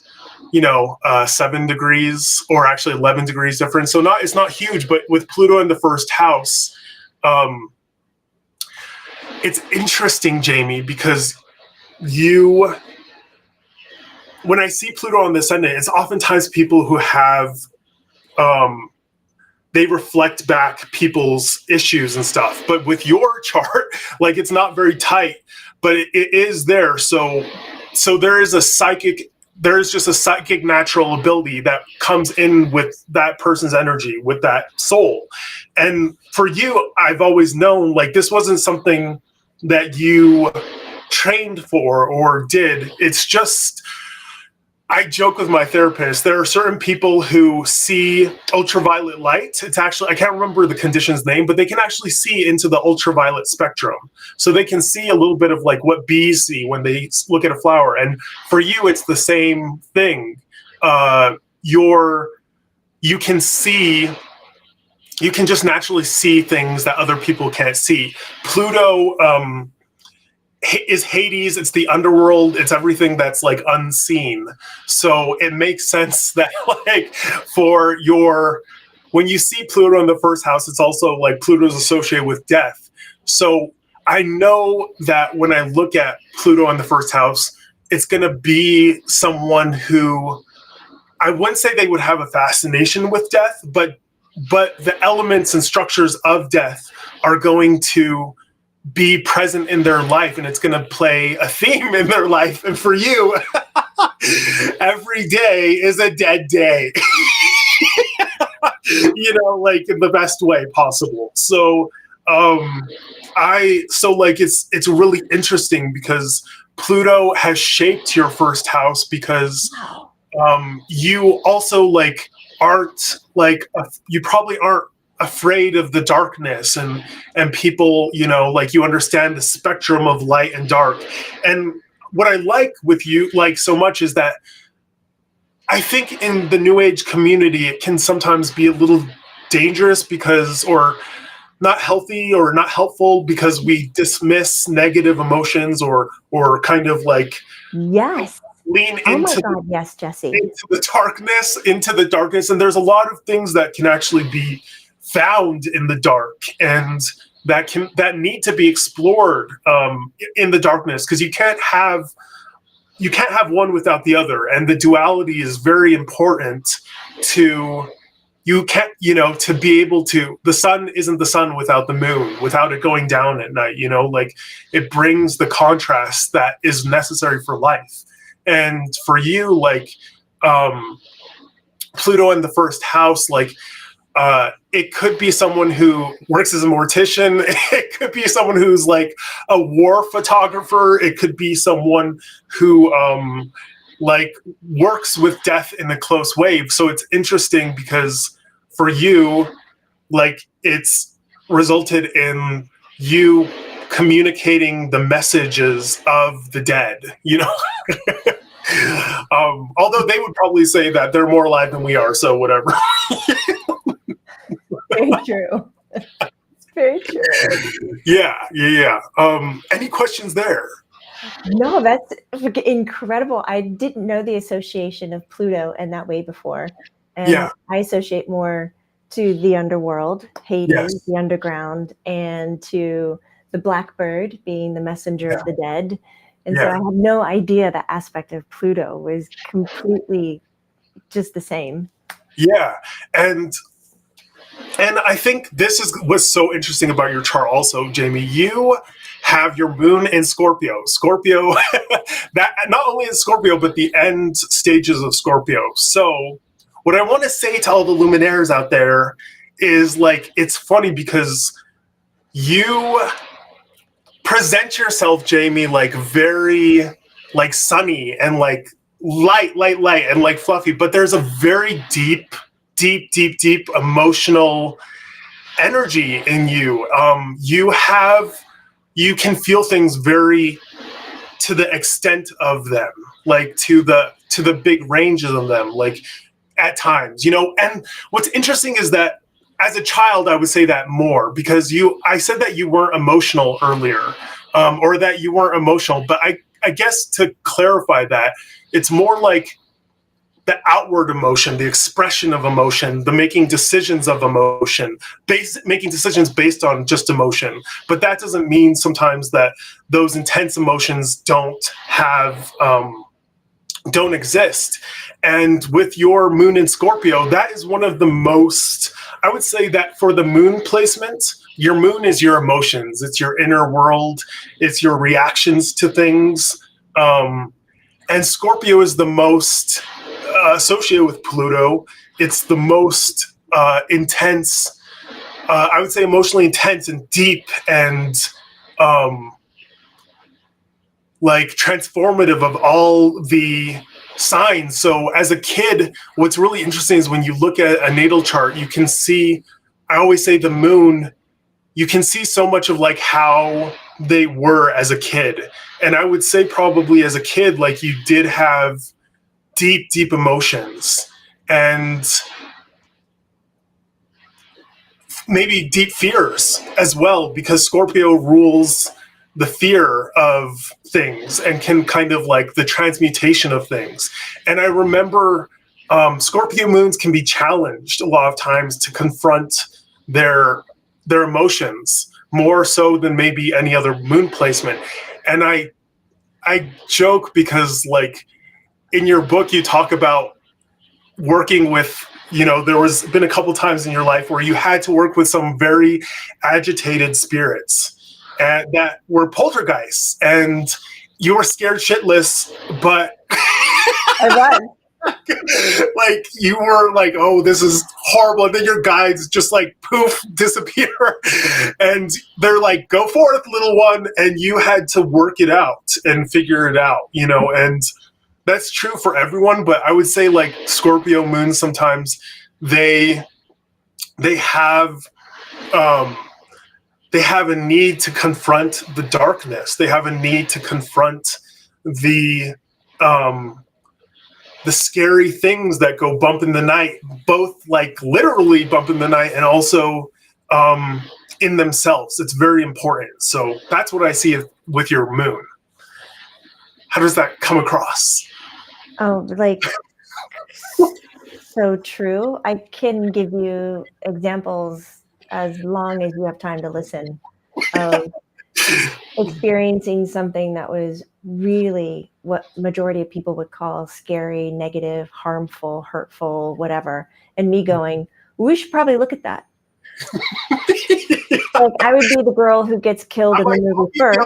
7 degrees, or actually 11 degrees difference. So it's not huge, but with Pluto in the 1st house, it's interesting, Jamie, because when I see Pluto on the ascendant, it's oftentimes people who have, they reflect back people's issues and stuff. But with your chart, like it's not very tight, but it is there. So there is a psychic there's just a psychic natural ability that comes in with that person's energy, with that soul. And for you, I've always known like this wasn't something that you trained for or did. It's just, I joke with my therapist, there are certain people who see ultraviolet light. It's actually, I can't remember the condition's name, but they can actually see into the ultraviolet spectrum. So they can see a little bit of like what bees see when they look at a flower. And for you, it's the same thing. You can just naturally see things that other people can't see. Pluto, is Hades, it's the underworld, it's everything that's like unseen. So it makes sense that like when you see Pluto in the first house, it's also like Pluto's associated with death. So I know that when I look at Pluto in the first house, it's going to be someone who, I wouldn't say they would have a fascination with death, but the elements and structures of death are going to be present in their life, and it's going to play a theme in their life. And for you, every day is a dead day, like in the best way possible. So, it's really interesting because Pluto has shaped your first house because, you also like aren't like, you probably aren't afraid of the darkness and people, like you understand the spectrum of light and dark. And what I like with you like so much is that I think in the New Age community, it can sometimes be a little dangerous or not healthy or not helpful because we dismiss negative emotions or kind of like yes lean oh into my God, yes, Jesse, into the darkness. And there's a lot of things that can actually be found in the dark and that need to be explored in the darkness, because you can't have one without the other, and the duality is very important to to be able to. The sun isn't the sun without the moon, without it going down at night. Like it brings the contrast that is necessary for life. And for you, like Pluto in the first house, like it could be someone who works as a mortician. It could be someone who's like a war photographer. It could be someone who like works with death in a close way. So it's interesting because for you, like it's resulted in you communicating the messages of the dead, although they would probably say that they're more alive than we are. So whatever. Very true. Very true. Yeah. Any questions there? No, that's incredible. I didn't know the association of Pluto in that way before. And I associate more to the underworld, Hades, the underground, and to the blackbird being the messenger of the dead. And so I had no idea that aspect of Pluto was completely just the same. Yeah. And I think this is what's so interesting about your chart also, Jamie. You have your moon in Scorpio. Scorpio, that not only in Scorpio, but the end stages of Scorpio. So what I want to say to all the Luminaires out there is like, it's funny because you present yourself, Jamie, like very like sunny and like light and like fluffy, but there's a very deep emotional energy in you. You can feel things very to the extent of them, like to the big ranges of them, like at times, and what's interesting is that as a child, I would say that more because I said that you weren't emotional earlier, or that you weren't emotional, but I guess to clarify that, it's more like the outward emotion, the expression of emotion, the making decisions of emotion, making decisions based on just emotion. But that doesn't mean sometimes that those intense emotions don't exist. And with your moon in Scorpio, that is one of the most, I would say that for the moon placement, your moon is your emotions. It's your inner world. It's your reactions to things. And Scorpio is the most associated with Pluto. It's the most intense, I would say emotionally intense and deep and like transformative of all the signs. So as a kid, what's really interesting is when you look at a natal chart, you can see, I always say the moon, you can see so much of like how they were as a kid. And I would say probably as a kid, like you did have deep, deep emotions and maybe deep fears as well, because Scorpio rules the fear of things and can kind of like the transmutation of things. And I remember Scorpio moons can be challenged a lot of times to confront their emotions more so than maybe any other moon placement. And I joke because like in your book you talk about working with, you know, there was been a couple times in your life where you had to work with some very agitated spirits and that were poltergeists, and you were scared shitless, but I was. like you were like, oh, this is horrible, and then your guides just like poof disappear and they're like, go forth little one, and you had to work it out and figure it out, you know. And that's true for everyone, but I would say like Scorpio moons sometimes they have a need to confront the darkness. They have a need to confront the scary things that go bump in the night, both like literally bump in the night and also in themselves. It's very important. So that's what I see with your moon. How does that come across? Oh, like so true. I can give you examples as long as you have time to listen of experiencing something that was really what majority of people would call scary, negative, harmful, hurtful, whatever. And me going, we should probably look at that. Like I would be the girl who gets killed in the movie first.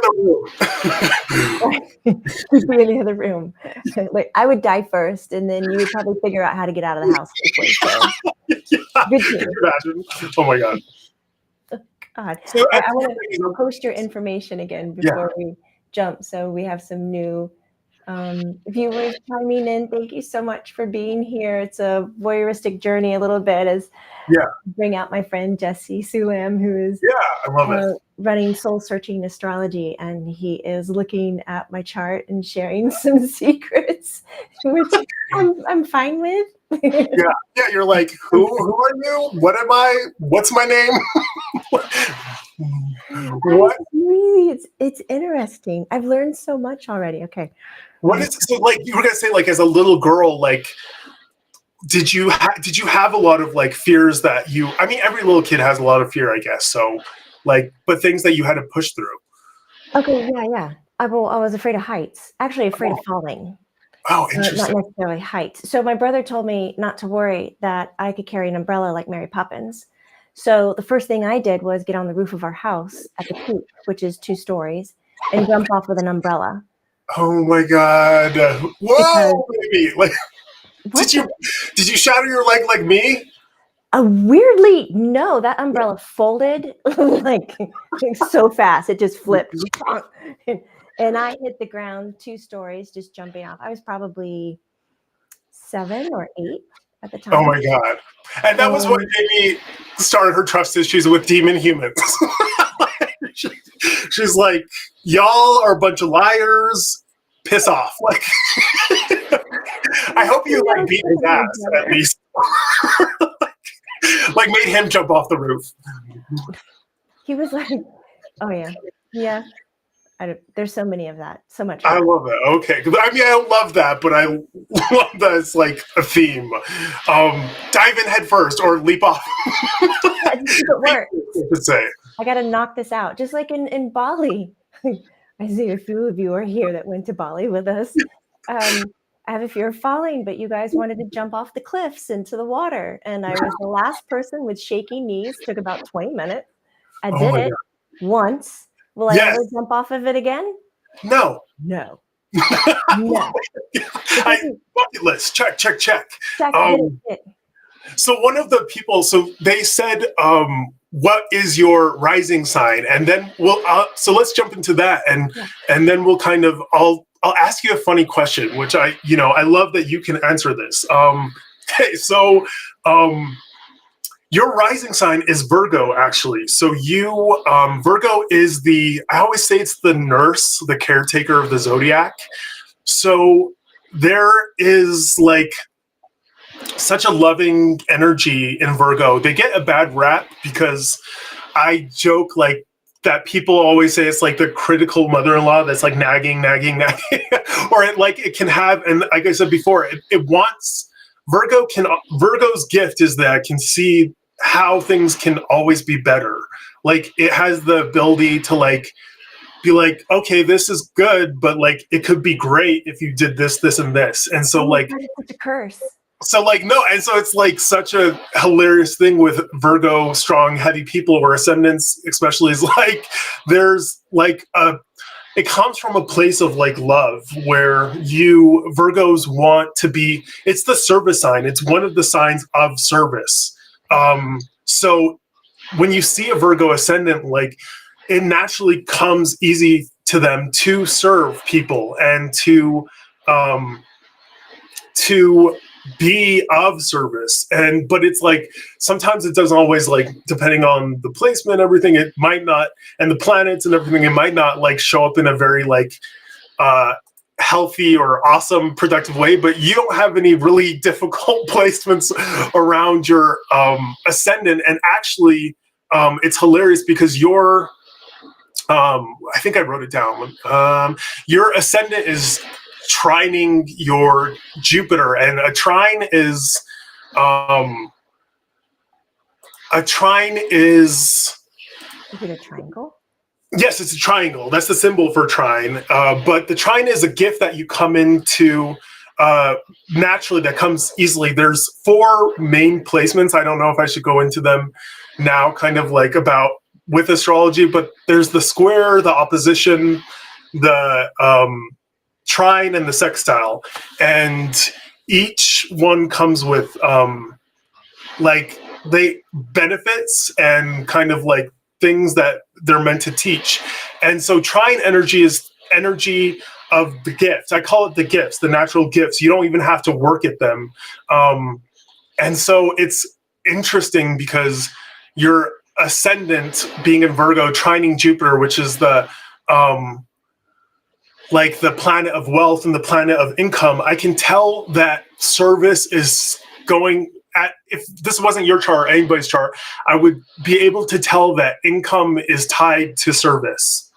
You'd be in the other room. Like I would die first, and then you would probably figure out how to get out of the house quickly. So. Imagine. Oh my god. God. So I want to post your information again before we jump, so we have some new viewers chiming in. Thank you so much for being here. It's a voyeuristic journey a little bit as bring out my friend Jesse Sulam, who is I love it. Running Soul Searching Astrology, and he is looking at my chart and sharing some secrets, which I'm fine with. Yeah, you're like, who are you? What am I? What's my name? What? Really, it's interesting. I've learned so much already. Okay. What is so like you were gonna say like as a little girl, like did you have a lot of like fears that you, I mean every little kid has a lot of fear, I guess. So like, but things that you had to push through. Okay, yeah. I was afraid of heights. Actually afraid of falling. Oh, interesting. Not necessarily heights. So my brother told me not to worry, that I could carry an umbrella like Mary Poppins. So the first thing I did was get on the roof of our house at the peak, which is 2 stories, and jump off with an umbrella. Oh my god! Whoa, baby! Like, did you shatter your leg like me? Weirdly, no. That umbrella folded like so fast. It just flipped. And I hit the ground 2 stories just jumping off. I was probably 7 or 8 at the time. Oh my god. And that was what Jamie started her trust issues with demon humans. She's like, y'all are a bunch of liars. Piss off. Like, I hope you like beat his ass at least. Like made him jump off the roof. He was like, oh yeah. There's so many of that. So much. I love it. Okay. I mean, I don't love that, but I love that it's like a theme. Dive in head first or leap off. It works. I should say. I got to knock this out. Just like in Bali. I see a few of you are here that went to Bali with us. I have a fear of falling, but you guys wanted to jump off the cliffs into the water. And I was the last person with shaky knees. Took about 20 minutes. I did it once. Will I ever jump off of it again? No. No. Bucket list. Check. Check, hit. So one of the people, so they said, what is your rising sign? And then so let's jump into that, and then we'll kind of, I'll ask you a funny question, which I love that you can answer this. Okay, so your rising sign is Virgo, actually. So Virgo is I always say it's the nurse, the caretaker of the zodiac. So there is like such a loving energy in Virgo. They get a bad rap because I joke like that people always say it's like the critical mother-in-law that's like nagging. Or it can have, and like I said before, it wants, Virgo's gift is that it can see how things can always be better. Like it has the ability to like be like, okay, this is good, but like it could be great if you did this, this, and this. And so like it's such a curse. So like, no, and so it's like such a hilarious thing with Virgo strong, heavy people or ascendants, especially, is like there's like it comes from a place of like love where Virgos want to be, it's the service sign. It's one of the signs of service. So when you see a Virgo ascendant, like it naturally comes easy to them to serve people and to be of service. But it's like sometimes it doesn't always, like depending on the placement, everything, it might not, and the planets and everything, it might not like show up in a very like healthy or awesome productive way. But you don't have any really difficult placements around your ascendant. And actually it's hilarious because your I think I wrote it down, your ascendant is trining your Jupiter, and a trine is Is it a triangle? Yes, it's a triangle. That's the symbol for trine. But the trine is a gift that you come into naturally, that comes easily. There's 4 main placements. I don't know if I should go into them now, kind of like about with astrology, but there's the square, the opposition, the trine, and the sextile, and each one comes with like they benefits and kind of like things that they're meant to teach. And so trine energy is energy of the gifts. I call it the gifts, the natural gifts. You don't even have to work at them. And so it's interesting because your ascendant being in Virgo, trining Jupiter, which is the like the planet of wealth and the planet of income, I can tell that service is going at, if this wasn't your chart or anybody's chart, I would be able to tell that income is tied to service.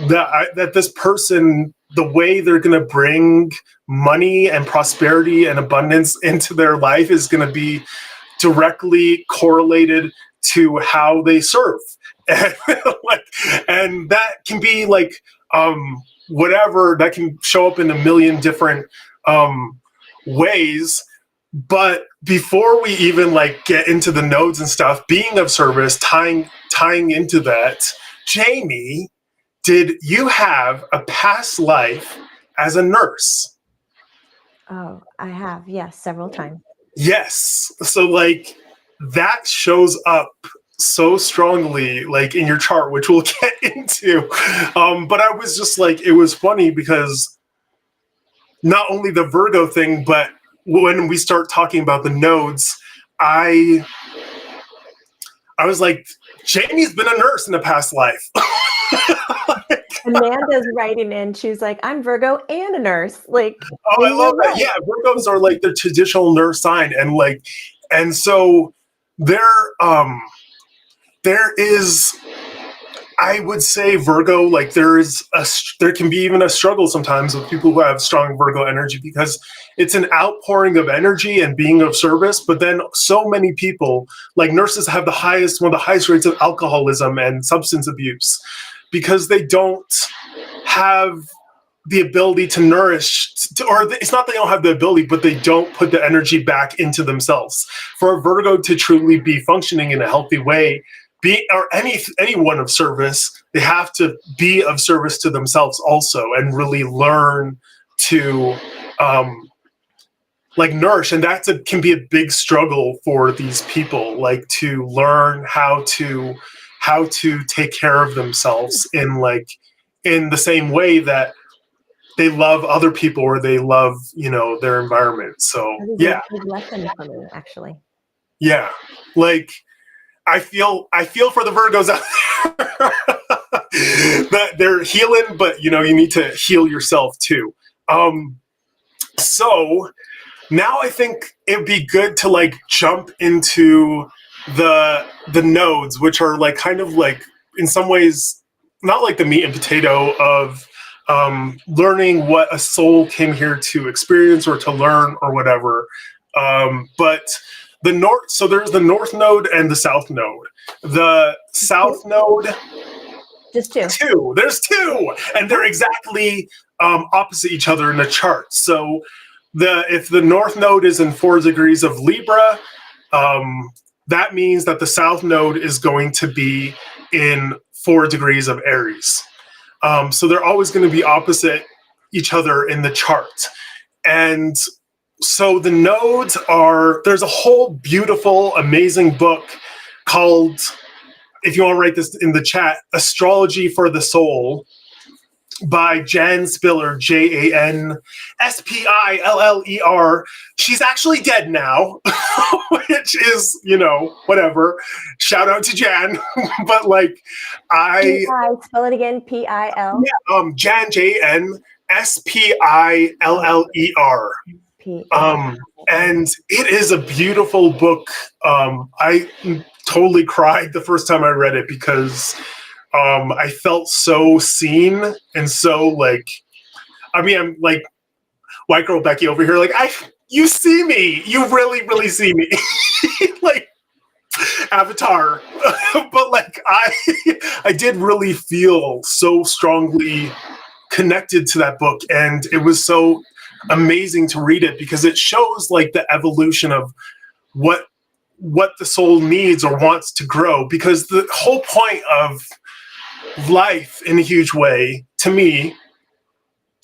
That this person, the way they're going to bring money and prosperity and abundance into their life is going to be directly correlated to how they serve. And that can be like, whatever, that can show up in a million different ways. But before we even like get into the nodes and stuff, being of service, tying into that, Jamie, did you have a past life as a nurse? Oh, I have, yes, several times. Yes. So like that shows up so strongly like in your chart, which we'll get into. But I was just like, it was funny because not only the Virgo thing, but when we start talking about the nodes, I was like, Jamie's been a nurse in a past life. Amanda's writing in, she's like, I'm Virgo and a nurse. Like, oh, I love that. Yeah, Virgos are like the traditional nurse sign, and so there is, I would say, Virgo, like there can be even a struggle sometimes with people who have strong Virgo energy, because it's an outpouring of energy and being of service. But then so many people, like nurses, have one of the highest rates of alcoholism and substance abuse because they don't have the ability to nourish, or it's not they don't have the ability, but they don't put the energy back into themselves. For a Virgo to truly be functioning in a healthy way, or anyone of service, they have to be of service to themselves also, and really learn to like nourish. And can be a big struggle for these people, like to learn how to take care of themselves in the same way that they love other people, or they love, their environment. So yeah, a big lesson for me, actually. Yeah, like I feel for the Virgos out there that they're healing, but you need to heal yourself too. So now I think it'd be good to like jump into the nodes, which are like kind of like in some ways not like the meat and potato of learning what a soul came here to experience or to learn or whatever. But the north, so there's the north node and the south node. The south node, just two. There's two, and they're exactly opposite each other in the chart. So if the north node is in 4 degrees of Libra, that means that the south node is going to be in 4 degrees of Aries. So they're always going to be opposite each other in the chart. And so the nodes there's a whole beautiful, amazing book called, if you want to write this in the chat, Astrology for the Soul by Jan Spiller, Janspiller. She's actually dead now, which is, whatever. Shout out to Jan. But like spell it again, P-I-L. Yeah, Jan, Janspiller. And it is a beautiful book. I totally cried the first time I read it because I felt so seen and so like, I'm like white girl Becky over here, like you see me, you really, really see me, like Avatar. But like I did really feel so strongly connected to that book, and it was so amazing to read it because it shows like the evolution of what the soul needs or wants to grow, because the whole point of life in a huge way to me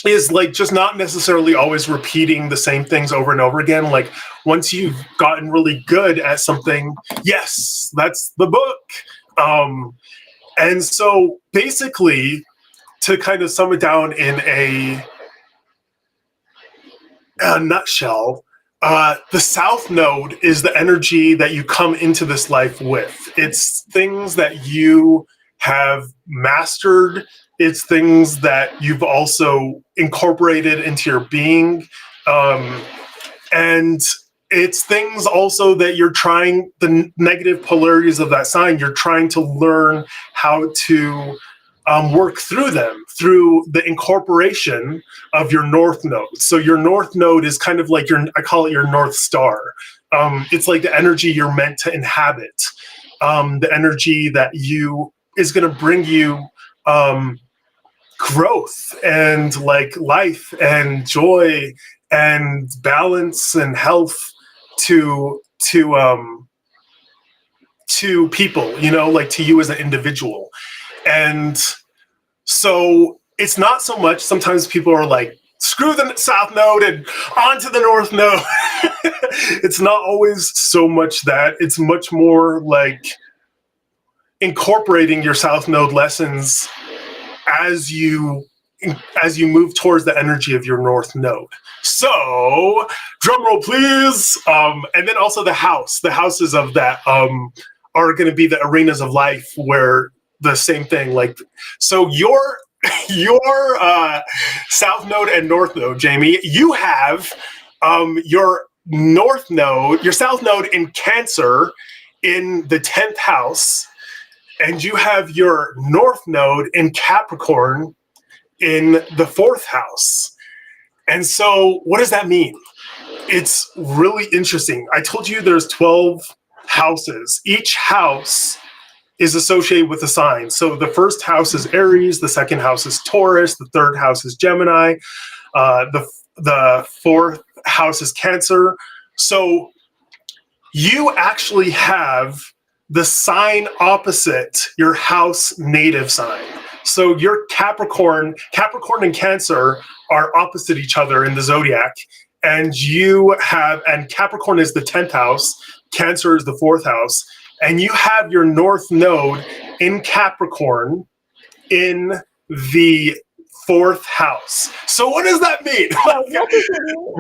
is like just not necessarily always repeating the same things over and over again. Like once you've gotten really good at something, yes, that's the book. And so basically, to kind of sum it down in a nutshell, the south node is the energy that you come into this life with. It's things that you have mastered. It's things that you've also incorporated into your being. And it's things also that you're trying, the negative polarities of that sign, you're trying to learn how to work through them through the incorporation of your north node. So your north node is kind of like I call it your North Star. It's like the energy you're meant to inhabit, the energy that is going to bring you growth and like life and joy and balance and health to people, like to you as an individual. And so it's not so much, sometimes people are like, screw the south node and onto the north node. It's not always so much that. It's much more like incorporating your south node lessons as you move towards the energy of your north node. So drum roll please. And then also the houses of that are going to be the arenas of life where the same thing, like, so your south node and north node, Jamie, you have your north node, your south node in Cancer in the 10th house, and you have your north node in Capricorn in the 4th house. And so what does that mean? It's really interesting. I told you there's 12 houses. Each house is associated with a sign. So the first house is Aries, the second house is Taurus, the third house is Gemini, the fourth house is Cancer. So you actually have the sign opposite your house native sign. So your Capricorn and Cancer are opposite each other in the zodiac. And Capricorn is the 10th house, Cancer is the 4th house. And you have your North Node in Capricorn in the 4th house. So what does that mean? What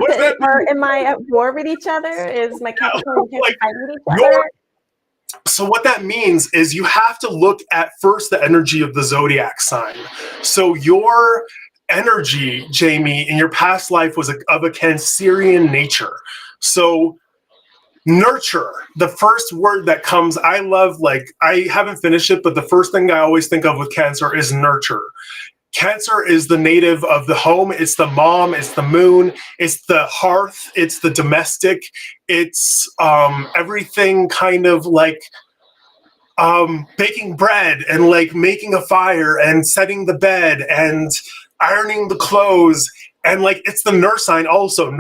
does that mean? Am I at war with each other? Is my Capricorn fighting with each other? So what that means is you have to look at first the energy of the zodiac sign. So your energy, Jamie, in your past life was of a Cancerian nature. So nurture, the first word that comes, I haven't finished it, but the first thing I always think of with Cancer is nurture. Cancer is the native of the home. It's the mom, it's the moon, it's the hearth, it's the domestic, it's everything kind of like baking bread and like making a fire and setting the bed and ironing the clothes. And like it's the nurse sign also.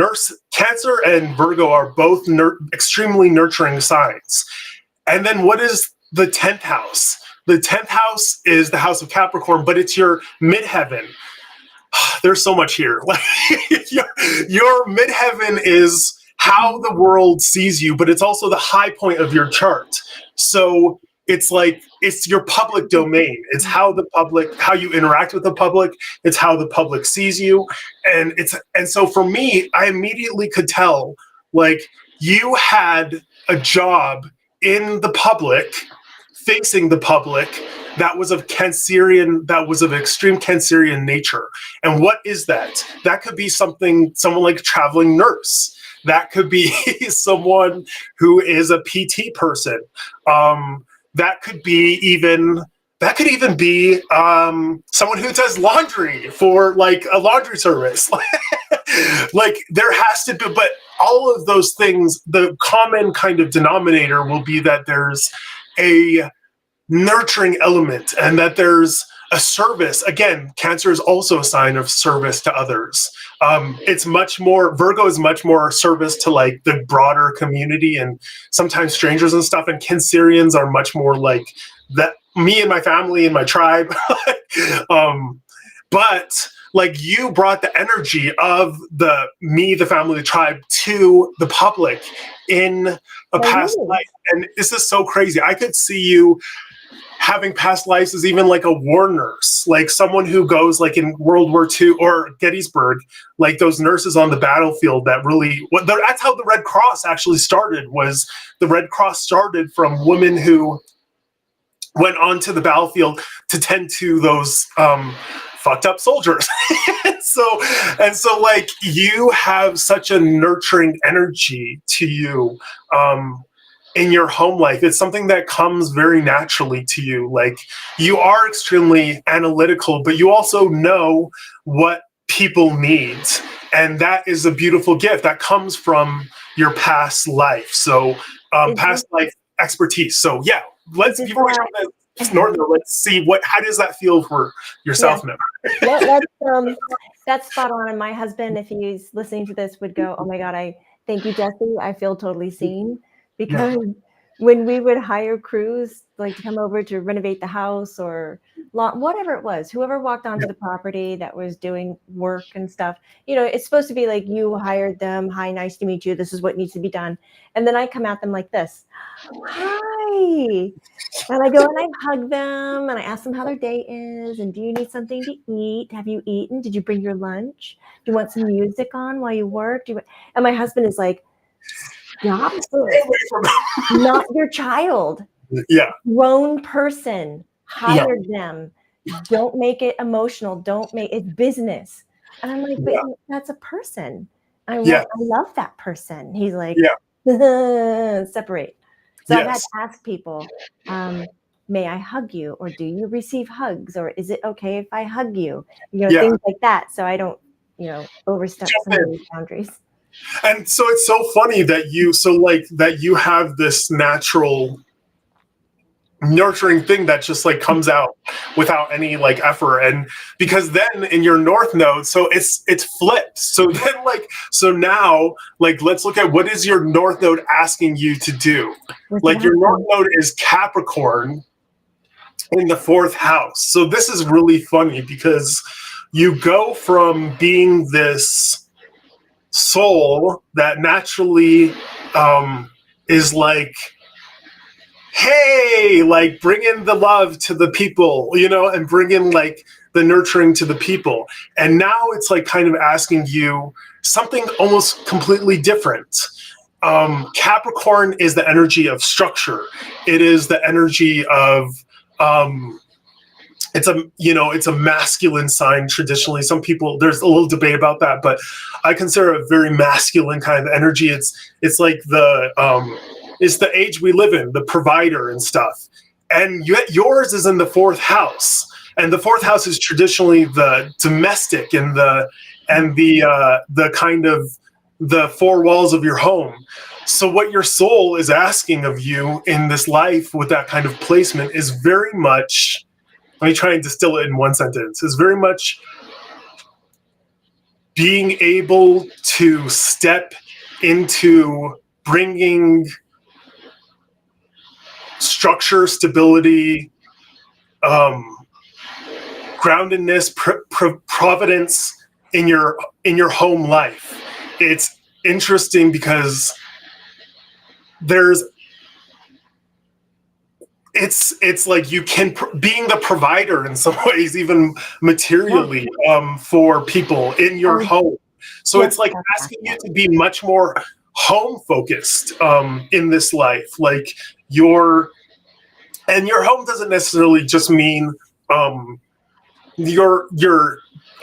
Cancer and Virgo are both extremely nurturing signs. And then what is the 10th house? The 10th house is the house of Capricorn, but it's your midheaven. There's so much here. Like your midheaven is how the world sees you, but it's also the high point of your chart. So it's your public domain. It's how you interact with the public. It's how the public sees you. And so for me, I immediately could tell, like, you had a job in the public, facing the public, that was of extreme Cancerian nature. And what is that? That could be someone like a traveling nurse. That could be someone who is a PT person. That could even be someone who does laundry for like a laundry service. Like there has to be, but all of those things, the common kind of denominator will be that there's a nurturing element and that there's a service. Again, Cancer is also a sign of service to others. Virgo is much more service to like the broader community and sometimes strangers and stuff. And Cancerians are much more like that, me and my family and my tribe. But like you brought the energy of the family, the tribe to the public in a past life. And this is so crazy. I could see you having past lives as even like a war nurse, like someone who goes like in World War II or Gettysburg, like those nurses on the battlefield that that's how the Red Cross actually started. Was the Red Cross started from women who went onto the battlefield to tend to those fucked up soldiers. and so like you have such a nurturing energy to you in your home life. It's something that comes very naturally to you. Like you are extremely analytical, but you also know what people need. And that is a beautiful gift that comes from your past life. So past life expertise. So yeah, let's see how does that feel for yourself now? That's spot on. And my husband, if he's listening to this, would go, "Oh my God, thank you, Jesse. I feel totally seen." Because when we would hire crews like to come over to renovate the house or whatever it was, whoever walked onto the property that was doing work and stuff, it's supposed to be like you hired them. Hi, nice to meet you. This is what needs to be done. And then I come at them like this. Hi. And I go and I hug them and I ask them how their day is. And do you need something to eat? Have you eaten? Did you bring your lunch? Do you want some music on while you work? And my husband is like, "Stop it. Not your child. Yeah. Grown person. Hire them. Don't make it emotional. Don't make it business." And I'm like, "But that's a person. I love that person." He's like, "Separate." So I've had to ask people, may I hug you? Or do you receive hugs? Or is it okay if I hug you? Things like that. So I don't, overstep some of these boundaries. And so it's so funny that you have this natural nurturing thing that just like comes out without any like effort. And because then in your north node, so it's flipped. So then so now let's look at what is your north node asking you to do. Your north node is Capricorn in the 4th house. So this is really funny because you go from being this soul that naturally is like, hey, bring in the love to the people, and bring in the nurturing to the people. And now it's kind of asking you something almost completely different. Capricorn is the energy of structure. It is the energy of, it's a masculine sign traditionally. Some people, there's a little debate about that, but I consider it a very masculine kind of energy. It's like it's the age we live in, the provider and stuff. And yet yours is in the 4th house. And the 4th house is traditionally the domestic and the kind of the 4 walls of your home. So what your soul is asking of you in this life with that kind of placement is very much, let me try and distill it in one sentence, is very much being able to step into bringing structure, stability, groundedness, providence in your home life. It's interesting because it's like you can being the provider in some ways, even materially, for people in your home. So it's like asking you to be much more home focused in this life. Your home doesn't necessarily just mean your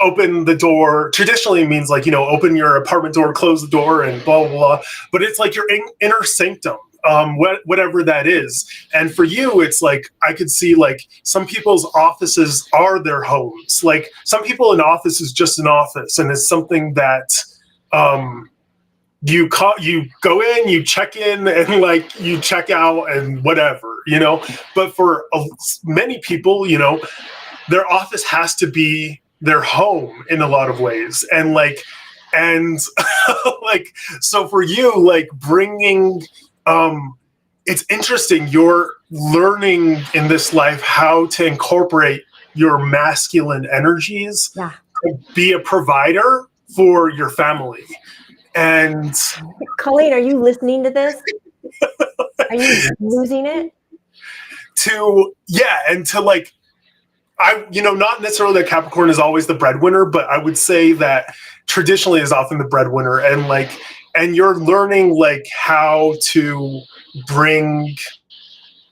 open the door. Traditionally it means open your apartment door, close the door, and blah blah blah. But it's like your inner sanctum, whatever that is. And for you, it's I could see some people's offices are their homes. Some people, an office is just an office, and it's something that you go in, you check in, and you check out, and whatever, But for many people, their office has to be their home in a lot of ways. And so for you, bringing, it's interesting, you're learning in this life how to incorporate your masculine energies to be a provider for your family. And Colleen, are you listening to this? Are you losing it? And to not necessarily that Capricorn is always the breadwinner, but I would say that traditionally is often the breadwinner, and you're learning how to bring,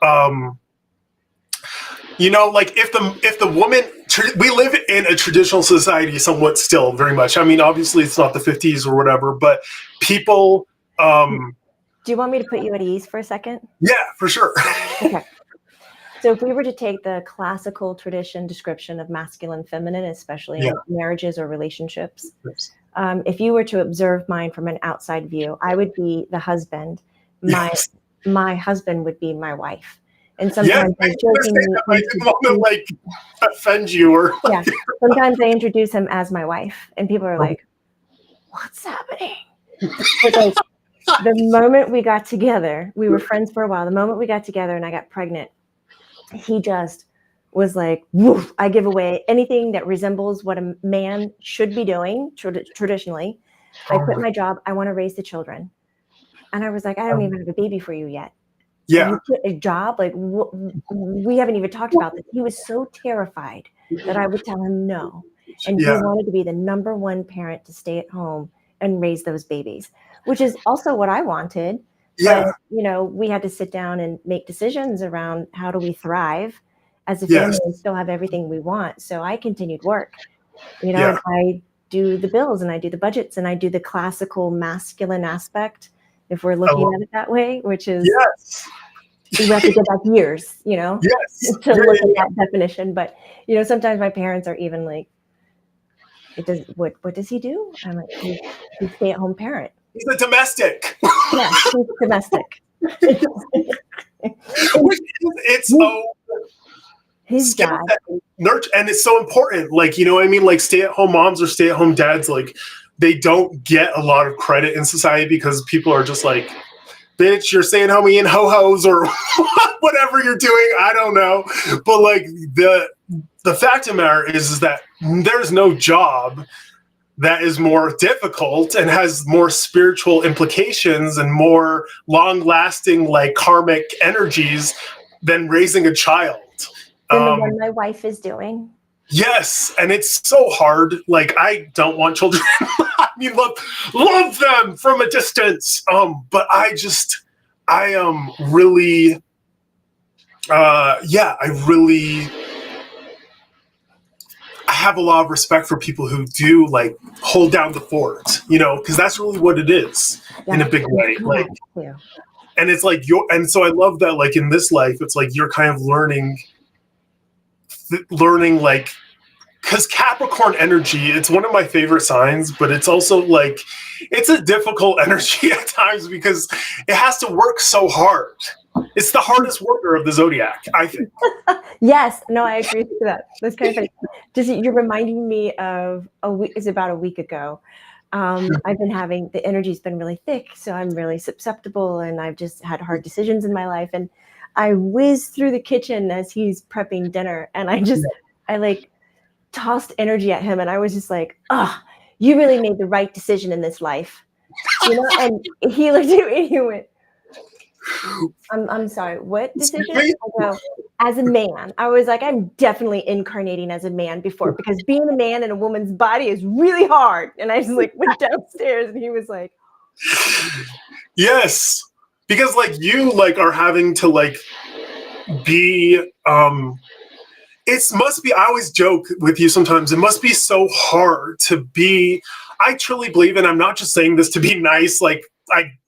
if the woman, we live in a traditional society somewhat still, very much. I mean, obviously it's not the 50s or whatever, but people. Do you want me to put you at ease for a second? Yeah, for sure. Okay. So if we were to take the classical tradition description of masculine, feminine, especially in marriages or relationships, if you were to observe mine from an outside view, I would be the husband. My husband would be my wife. And sometimes I didn't want to offend you or sometimes I introduce him as my wife, and people are like, "What's happening?" But the moment we got together, we were friends for a while. The moment we got together and I got pregnant, he just was like, woof, I give away anything that resembles what a man should be doing traditionally. I quit my job. I want to raise the children. And I was like, I don't even have a baby for you yet. Yeah. You quit a job? We haven't even talked about this. He was so terrified that I would tell him no. And he wanted to be the number one parent to stay at home and raise those babies, which is also what I wanted. Yeah. But, we had to sit down and make decisions around how do we thrive as a family and still have everything we want. So I continued work, and I do the bills and I do the budgets and I do the classical masculine aspect, if we're looking at it that way, which is we have to go back years, to look at that definition. But, sometimes my parents are even like, what does he do? I'm like, he's a stay-at-home parent. He's a domestic. Yeah, he's domestic. its own his skill dad. set and nurture, and it's so important. Like, you know what I mean? Like stay-at-home moms or stay-at-home dads, like they don't get a lot of credit in society because people are just like, bitch, you're staying home eating ho-hos or whatever you're doing. I don't know. But like the fact of the matter is that there's no job that is more difficult and has more spiritual implications and more long-lasting like karmic energies than raising a child. Than the one my wife is doing. Yes, and it's so hard. Like, I don't want children. I mean, love them from a distance. But I am really, I have a lot of respect for people who do like hold down the fort, you know, because that's really what it is in a big way. Like, and it's like and so I love that. Like in this life, it's like you're kind of learning like. Because Capricorn energy, it's one of my favorite signs, but it's also like, it's a difficult energy at times because it has to work so hard. It's the hardest worker of the zodiac, I think. Yes, no, I agree with that. That's kind of funny. Just you're reminding me of it's about a week ago. I've been having, the energy's been really thick, so I'm really susceptible, and I've just had hard decisions in my life. And I whizzed through the kitchen as he's prepping dinner, and I like tossed energy at him, and I was just like, "Oh, you really made the right decision in this life," you know. And he looked at me and he went, "I'm sorry, what decision?" I go, "As a man." I was like, "I'm definitely incarnating as a man before, because being a man in a woman's body is really hard." And I just like went downstairs, and he was like, "Yes, because like you like are having to like be it must be, I always joke with you sometimes, it must be so hard to be, I truly believe, and I'm not just saying this to be nice, like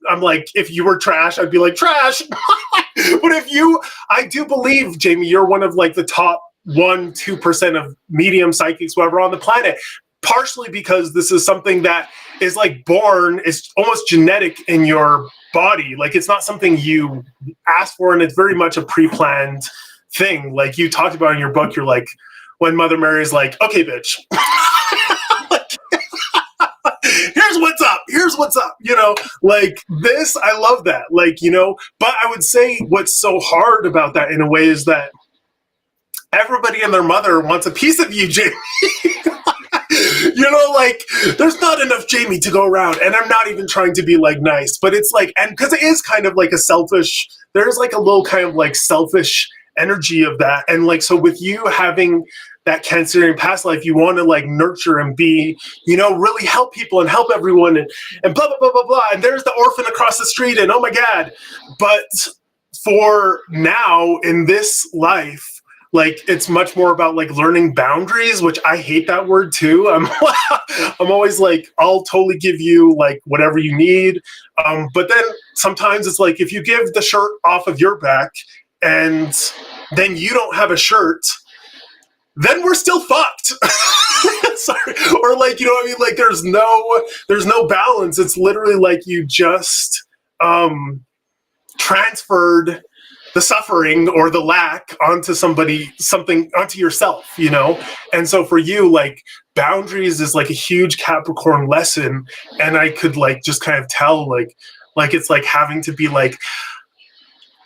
I'm like, if you were trash, I'd be like, trash. But I do believe, Jamie, you're one of like the top 1-2% of medium psychics, whatever, on the planet. Partially because this is something that is like born, it's almost genetic in your body. Like it's not something you ask for, and it's very much a pre-planned thing. Like you talked about in your book, you're like, when Mother Mary is like, okay, bitch, like, here's what's up, you know, like this, I love that, like, you know. But I would say what's so hard about that in a way is that everybody and their mother wants a piece of you, Jamie. You know, like there's not enough Jamie to go around, and I'm not even trying to be like nice, but it's like, and because it is kind of like a selfish, there's like a little kind of like selfish energy of that. And like, so with you having that Cancerian past life, you want to like nurture and be, you know, really help people and help everyone, and blah, blah, blah, blah, blah. And there's the orphan across the street, and oh my God. But for now in this life, like it's much more about like learning boundaries, which I hate that word too. I'm always like, I'll totally give you like whatever you need. But then sometimes it's like, if you give the shirt off of your back and then you don't have a shirt, then we're still fucked. Sorry. Or like, you know what I mean? Like there's no balance. It's literally like you just transferred the suffering or the lack onto onto yourself, you know? And so for you, like boundaries is like a huge Capricorn lesson. And I could like just kind of tell like it's like having to be like,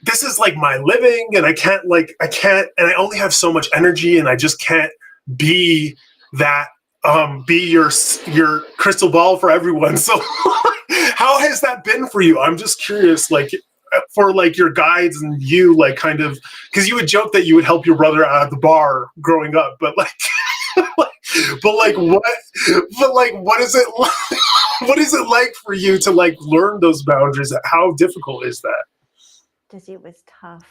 this is like my living, and I can't, and I only have so much energy, and I just can't be that, be your crystal ball for everyone. So how has that been for you? I'm just curious, like, for like your guides and you, like kind of, because you would joke that you would help your brother out of the bar growing up, but like, what is it like? What is it like for you to like learn those boundaries? How difficult is that? It was tough.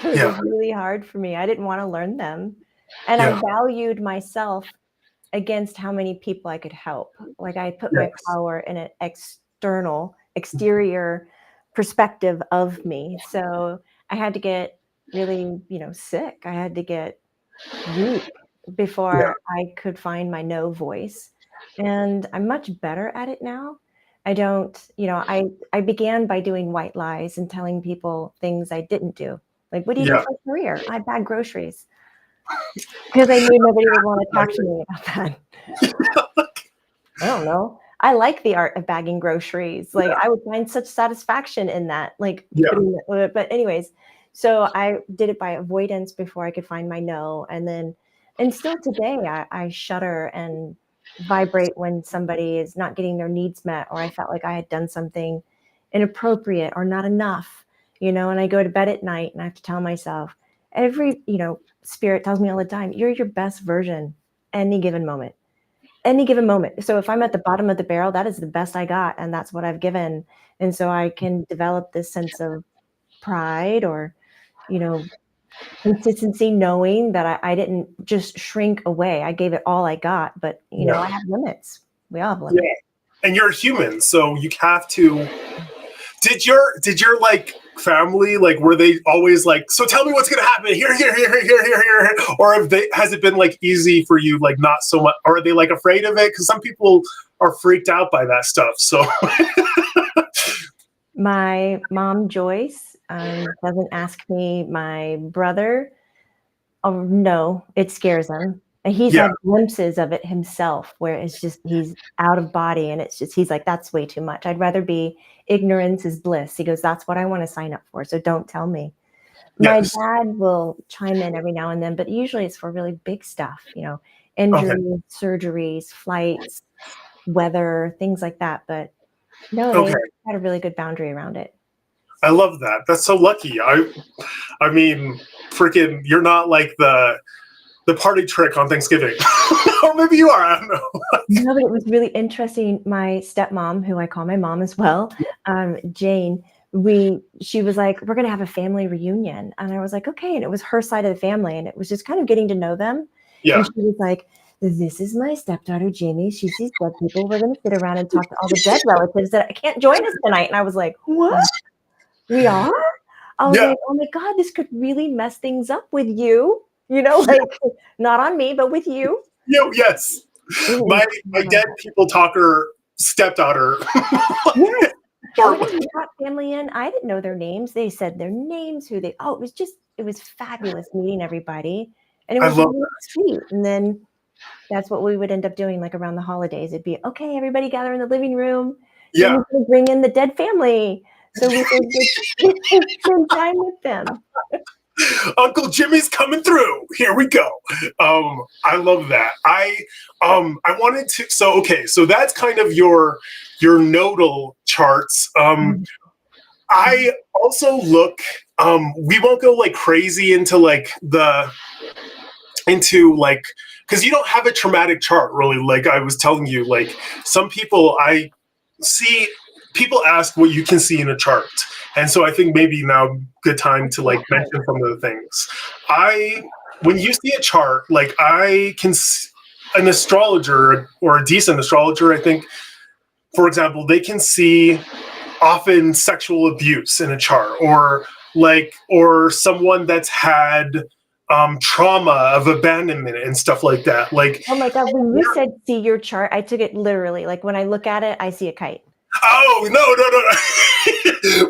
It was really hard for me. I didn't want to learn them. And I valued myself against how many people I could help. Like I put my power in an exterior perspective of me. So I had to get really, sick. I had to get weak before I could find my no voice. And I'm much better at it now. I don't, I began by doing white lies and telling people things I didn't do. Like, what do you do Yeah. for a career? I bag groceries. Because I knew nobody would want to talk to me about that. I don't know. I like the art of bagging groceries. Like, I would find such satisfaction in that. Like, but anyways, so I did it by avoidance before I could find my no. And still today, I shudder and vibrate when somebody is not getting their needs met, or I felt like I had done something inappropriate or not enough, and I go to bed at night and I have to tell myself, every, spirit tells me all the time, you're your best version any given moment. So if I'm at the bottom of the barrel, that is the best I got, and that's what I've given. And so I can develop this sense of pride or, consistency, knowing that I didn't just shrink away. I gave it all I got, but I have limits. We all have limits. Yeah. And you're a human, so you have to. Did your like family, like, were they always like, so tell me what's gonna happen here, or has it been like easy for you, like not so much, or are they like afraid of it? Because some people are freaked out by that stuff. So my mom Joyce doesn't ask me. My brother, oh no, it scares him. And he's had glimpses of it himself where it's just, he's out of body, and it's just, he's like, that's way too much. I'd rather be ignorance is bliss. He goes, that's what I want to sign up for. So don't tell me. Yes. My dad will chime in every now and then, but usually it's for really big stuff, injuries, surgeries, flights, weather, things like that. But no, they had a really good boundary around it. I love that. That's so lucky. I mean, freaking, you're not like the party trick on Thanksgiving. Or maybe you are, I don't know. No, but it was really interesting. My stepmom, who I call my mom as well, Jane, she was like, we're going to have a family reunion. And I was like, okay. And it was her side of the family. And it was just kind of getting to know them. Yeah. And she was like, this is my stepdaughter, Jamie. She sees dead people. We're going to sit around and talk to all the dead relatives that can't join us tonight. And I was like, what? We are? I was like, oh my God, this could really mess things up with you. Like, not on me, but with you. Yes. My dead people talker stepdaughter. Yes. We brought family in. I didn't know their names. They said their names, it was fabulous meeting everybody. And it was really sweet. And then that's what we would end up doing, like around the holidays. It'd be, okay, everybody gather in the living room. Yeah. We could bring in the dead family so we could spend time with them. Uncle Jimmy's coming through. Here we go. I love that. I wanted to. So that's kind of your nodal charts. I also look. We won't go like crazy into because you don't have a traumatic chart really. Like I was telling you, like some people I see. People ask what you can see in a chart. And so I think maybe now good time to like mention some of the things. When you see a chart, like an astrologer or a decent astrologer, I think, for example, they can see often sexual abuse in a chart or someone that's had trauma of abandonment and stuff like that. Like, oh my God, when you said see your chart, I took it literally. Like when I look at it, I see a kite. Oh, no.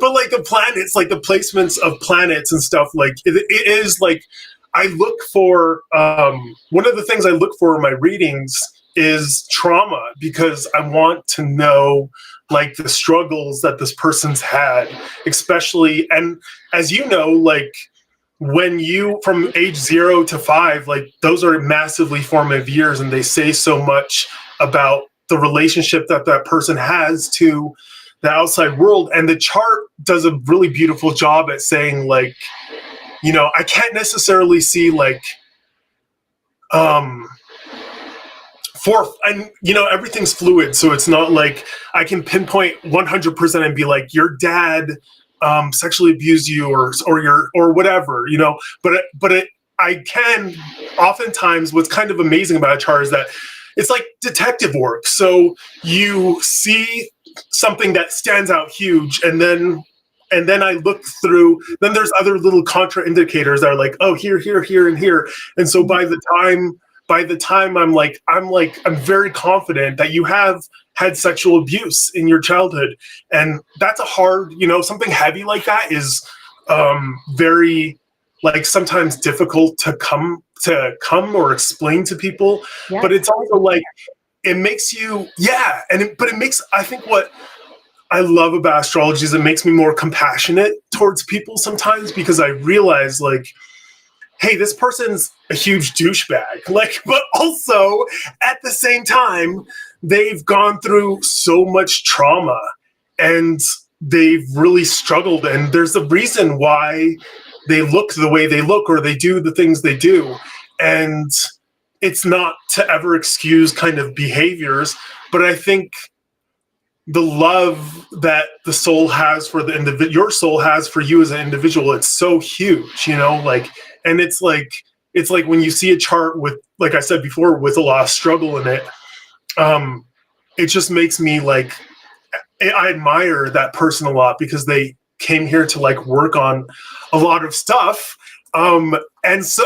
But like the planets, like the placements of planets and stuff, like it is like I look for, one of the things I look for in my readings is trauma, because I want to know like the struggles that this person's had, especially, and as you know, like when you, from age 0 to 5, like those are massively formative years, and they say so much about the relationship that person has to the outside world. And the chart does a really beautiful job at saying, like, I can't necessarily see like, everything's fluid. So it's not like I can pinpoint 100% and be like, your dad sexually abused you or whatever, but I can oftentimes, what's kind of amazing about a chart is that it's like detective work. So you see something that stands out huge, and then I look through, then there's other little contraindicators that are like, oh, here, and here. And so by the time I'm very confident that you have had sexual abuse in your childhood. And that's a hard, something heavy like that is very like sometimes difficult to come or explain to people. Yeah. But it's also like, it makes you, but it makes, I think what I love about astrology is it makes me more compassionate towards people sometimes, because I realize like, hey, this person's a huge douchebag. Like, but also at the same time, they've gone through so much trauma and they've really struggled. And there's a reason why they look the way they look or they do the things they do. And it's not to ever excuse kind of behaviors, but I think the love that the soul has for the your soul has for you as an individual, it's so huge, you know, like, and it's like when you see a chart with, like I said before, with a lot of struggle in it, it just makes me like, I admire that person a lot because they came here to like work on a lot of stuff. And so,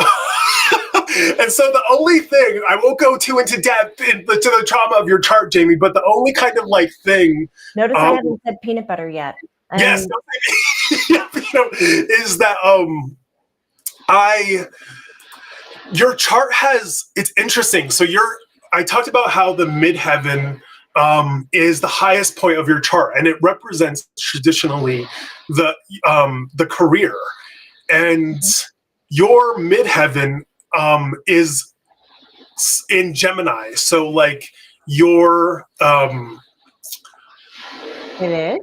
and so the only thing, I won't go too into depth to the trauma of your chart, Jamie, but the only kind of like thing. Notice I haven't said peanut butter yet. Yes. Is that, your chart has, it's interesting. So I talked about how the midheaven is the highest point of your chart, and it represents traditionally the career. And your midheaven is in Gemini. So like your it is.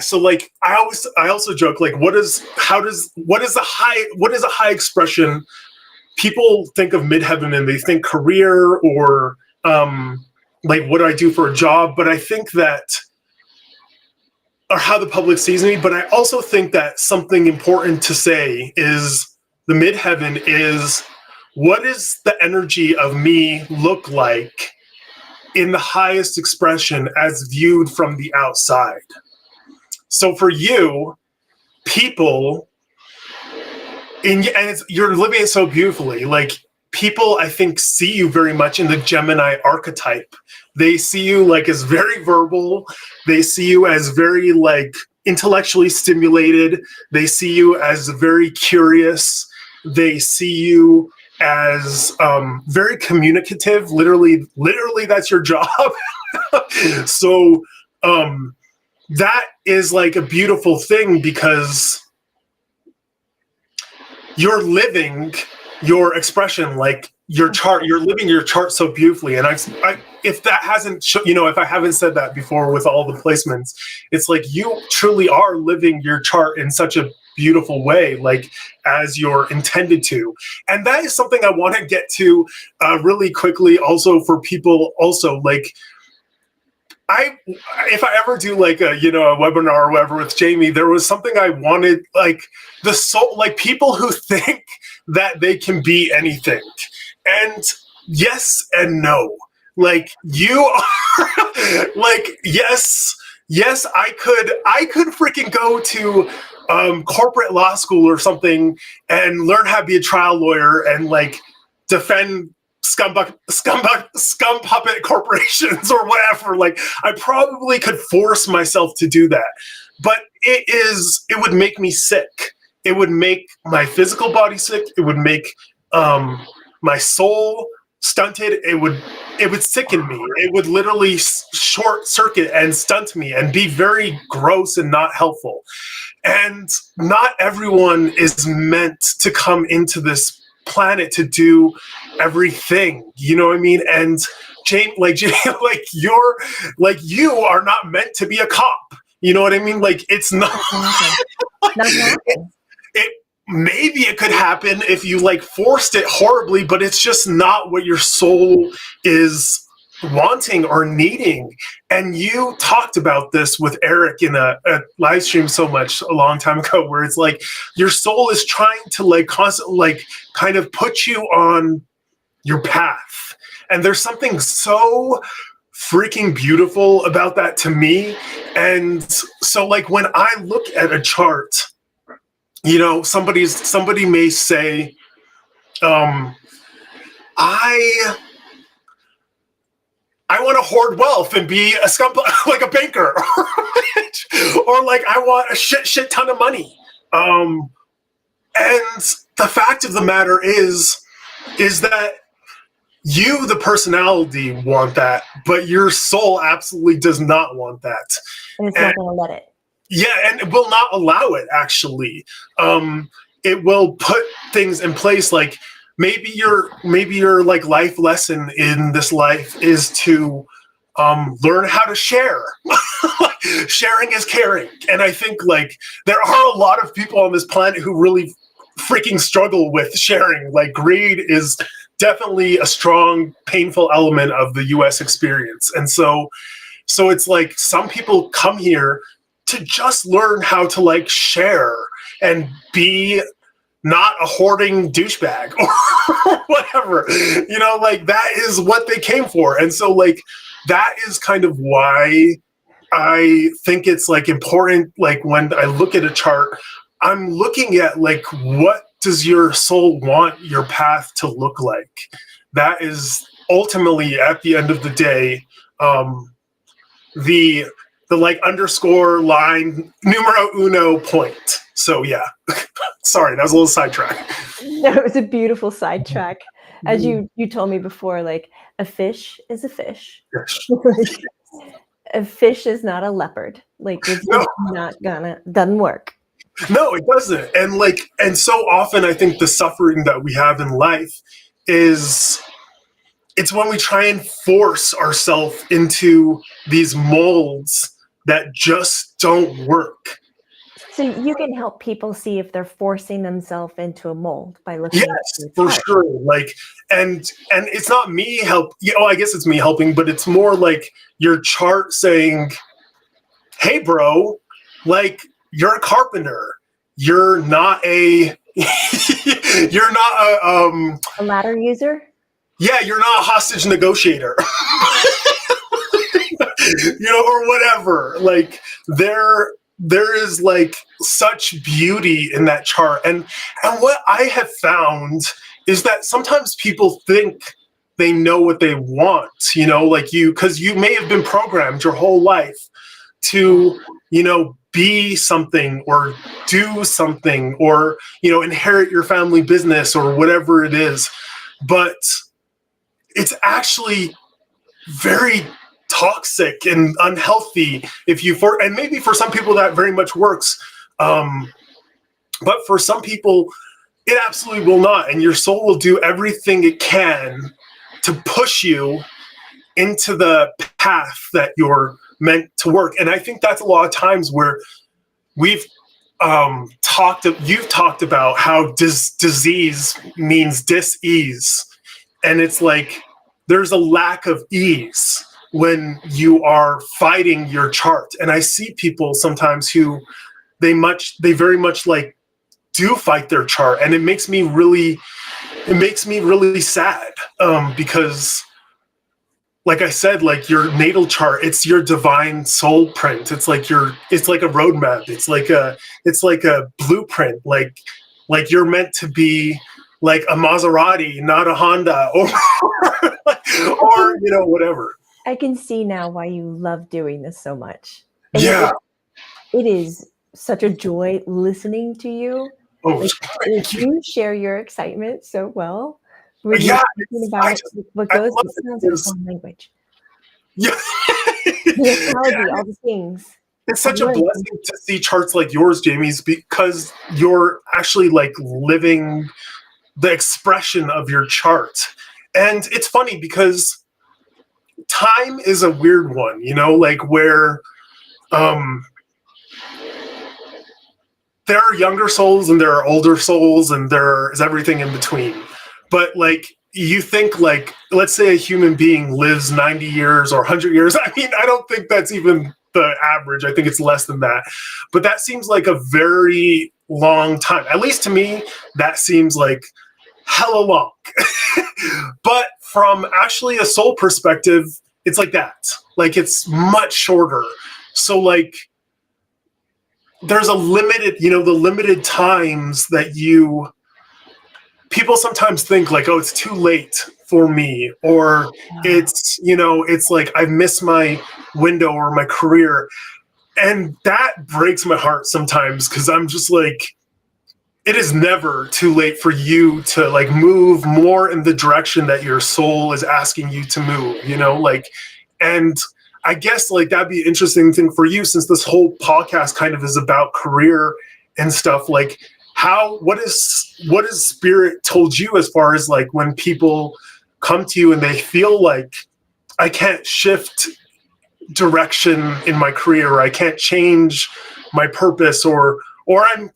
So like I also joke like, what is a high expression? People think of midheaven and they think career or like what do I do for a job? But I think that, or how the public sees me, but I also think that something important to say is the midheaven is, what is the energy of me look like in the highest expression as viewed from the outside? So for you, people, you're living it so beautifully, like people, I think, see you very much in the Gemini archetype. They see you like as very verbal. They see you as very like intellectually stimulated. They see you as very curious. They see you as very communicative. Literally, that's your job. So that is like a beautiful thing because you're living your expression, like your chart. You're living your chart so beautifully. And if that hasn't, if I haven't said that before with all the placements, it's like you truly are living your chart in such a beautiful way, like as you're intended to. And that is something I want to get to really quickly also for people also, like if I ever do like a webinar or whatever with Jamie, there was something I wanted, like the soul, like people who think that they can be anything. And yes and no. Like you are like, yes, I could freaking go to corporate law school or something and learn how to be a trial lawyer and like defend scum puppet corporations or whatever. Like I probably could force myself to do that, but it would make me sick. It would make my physical body sick. It would make my soul stunted. It would sicken me. It would literally short circuit and stunt me and be very gross and not helpful. And not everyone is meant to come into this planet to do everything, you know what I mean? And Jane, like you are not meant to be a cop, you know what I mean? Like it's not. Maybe it could happen if you like forced it horribly, but it's just not what your soul is wanting or needing. And you talked about this with Eric in a live stream so much a long time ago, where it's like your soul is trying to like constantly like kind of put you on your path. And there's something so freaking beautiful about that to me. And so like when I look at a chart, somebody may say, I want to hoard wealth and be a like a banker, or like I want a shit ton of money, And the fact of the matter is that you, the personality, want that, but your soul absolutely does not want that. And it's not going to let it. Yeah, and it will not allow it, actually. It will put things in place like maybe your like life lesson in this life is to learn how to share. Sharing is caring. And I think like there are a lot of people on this planet who really freaking struggle with sharing. Like greed is definitely a strong, painful element of the US experience. And so it's like some people come here to just learn how to like share and be not a hoarding douchebag or whatever, you know, like that is what they came for. And so like that is kind of why I think it's like important. Like when I look at a chart, I'm looking at like, what does your soul want your path to look like? That is ultimately at the end of the day, the like underscore line numero uno point. So yeah, sorry, that was a little sidetrack. No, it was a beautiful sidetrack. As you told me before, like a fish is a fish. A fish is not a leopard. Like it's doesn't work. No, it doesn't. And like, and so often I think the suffering that we have in life is it's when we try and force ourselves into these molds that just don't work. So you can help people see if they're forcing themselves into a mold by looking at Yes, for sure. Like, and it's not me I guess it's me helping, but it's more like your chart saying, hey bro, like you're a carpenter. You're not a a ladder user. Yeah, you're not a hostage negotiator. You know, or whatever. Like there is like such beauty in that chart. And what I have found is that sometimes people think they know what they want, you know, like because you may have been programmed your whole life to, you know, be something or do something or, you know, inherit your family business or whatever it is. But it's actually very toxic and unhealthy and maybe for some people that very much works. But for some people, it absolutely will not. And your soul will do everything it can to push you into the path that you're meant to work. And I think that's a lot of times where you've talked about how disease means dis-ease. And it's like, there's a lack of ease when you are fighting your chart. And I see people sometimes who they very much like do fight their chart. And it makes me really sad because like I said, like your natal chart, it's your divine soul print. It's like a roadmap. It's like a blueprint. Like you're meant to be like a Maserati, not a Honda, or you know, whatever. I can see now why you love doing this so much. And yeah, it is such a joy listening to you. Oh, like you share your excitement so well. When yeah, about what goes, it sounds like a foreign language. Yeah, the astrology, all the things. It's such a blessing to see charts like yours, Jamie's, because you're actually like living the expression of your chart. And it's funny because time is a weird one, you know, like where there are younger souls and there are older souls and there is everything in between. But like you think like, let's say a human being lives 90 years or 100 years. I mean, I don't think that's even the average. I think it's less than that. But that seems like a very long time. At least to me, that seems like hella long. But from actually a soul perspective, it's like that. Like it's much shorter. So like there's a limited, you know, the limited times that people sometimes think like, oh, it's too late for me, or it's, you know, it's like I've missed my window or my career. And that breaks my heart sometimes because I'm just like, it is never too late for you to like move more in the direction that your soul is asking you to move, you know, like, and I guess like that'd be an interesting thing for you, since this whole podcast kind of is about career and stuff. Like, what is spirit told you as far as like when people come to you and they feel like I can't shift direction in my career, or I can't change my purpose, or I'm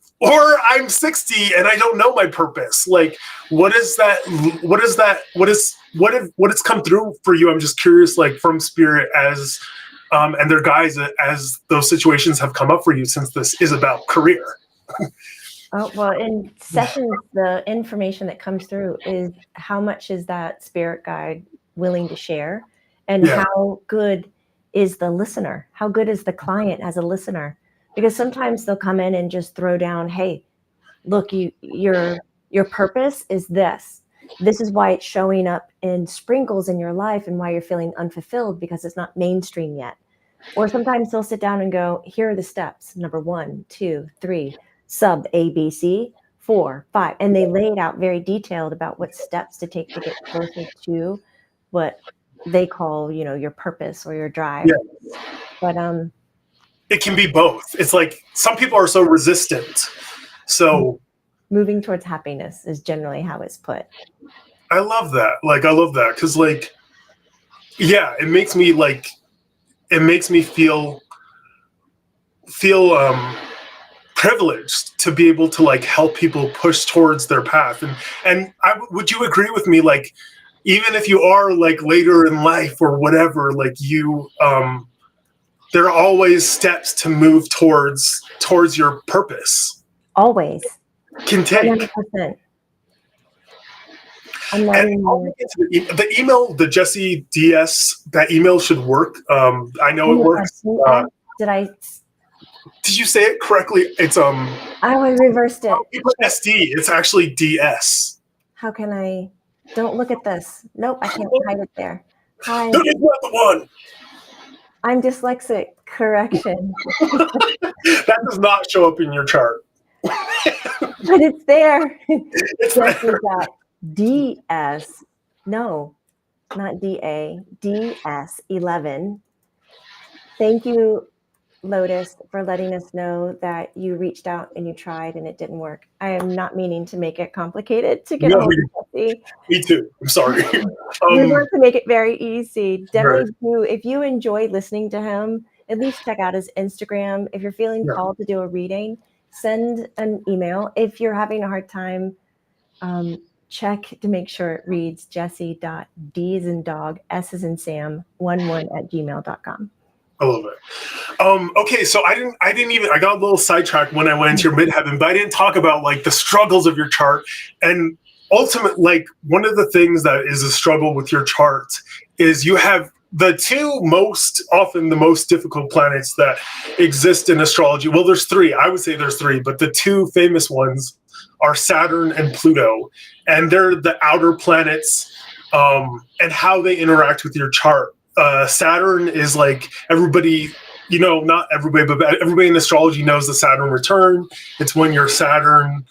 60 and I don't know my purpose. Like, what has come through for you? I'm just curious, like from spirit as and their guides as those situations have come up for you, since this is about career. Oh, well, in sessions, the information that comes through is how much is that spirit guide willing to share, and how good is the listener? How good is the client as a listener? Because sometimes they'll come in and just throw down, hey, look, your purpose is this. This is why it's showing up in sprinkles in your life and why you're feeling unfulfilled, because it's not mainstream yet. Or sometimes they'll sit down and go, here are the steps. Number 1, 2, 3, sub A, B, C, 4, 5. And they lay it out very detailed about what steps to take to get closer to what they call, you know, your purpose or your drive. Yeah. But it can be both. It's like some people are so resistant. So moving towards happiness is generally how it's put. I love that. Like, I love that. 'Cause like, yeah, it makes me feel privileged to be able to like help people push towards their path. And would you agree with me? Like, even if you are like later in life or whatever, like you, there are always steps to move towards your purpose. Always. Can take. 100%. And I'll get into the email, the Jesse DS, that email should work. I know it works. Did you say it correctly? It's I reversed it. SD. It's actually DS. How can I? Don't look at this. Nope, I can't hide it there. Hi. No, it's not the one. I'm dyslexic. Correction. That does not show up in your chart. But it's there. It's there. DS. No, not DA. DS 11. Thank you, Lotus, for letting us know that you reached out and you tried and it didn't work. I am not meaning to make it complicated to get a hold of Jesse. Me too. I'm sorry. We want to make it very easy. Definitely do. If you enjoy listening to him, at least check out his Instagram. If you're feeling called to do a reading, send an email. If you're having a hard time, check to make sure it reads jesse.d as in dog, s as in Sam, 11@gmail.com. I love it. Okay, so I got a little sidetracked when I went into your midheaven, but I didn't talk about like the struggles of your chart. And ultimately, like one of the things that is a struggle with your chart is you have the the most difficult planets that exist in astrology. Well, there's 3. I would say there's 3, but the 2 famous ones are Saturn and Pluto, and they're the outer planets, and how they interact with your chart. Saturn is like everybody, you know, not everybody, but everybody in astrology knows the Saturn return. It's when your Saturn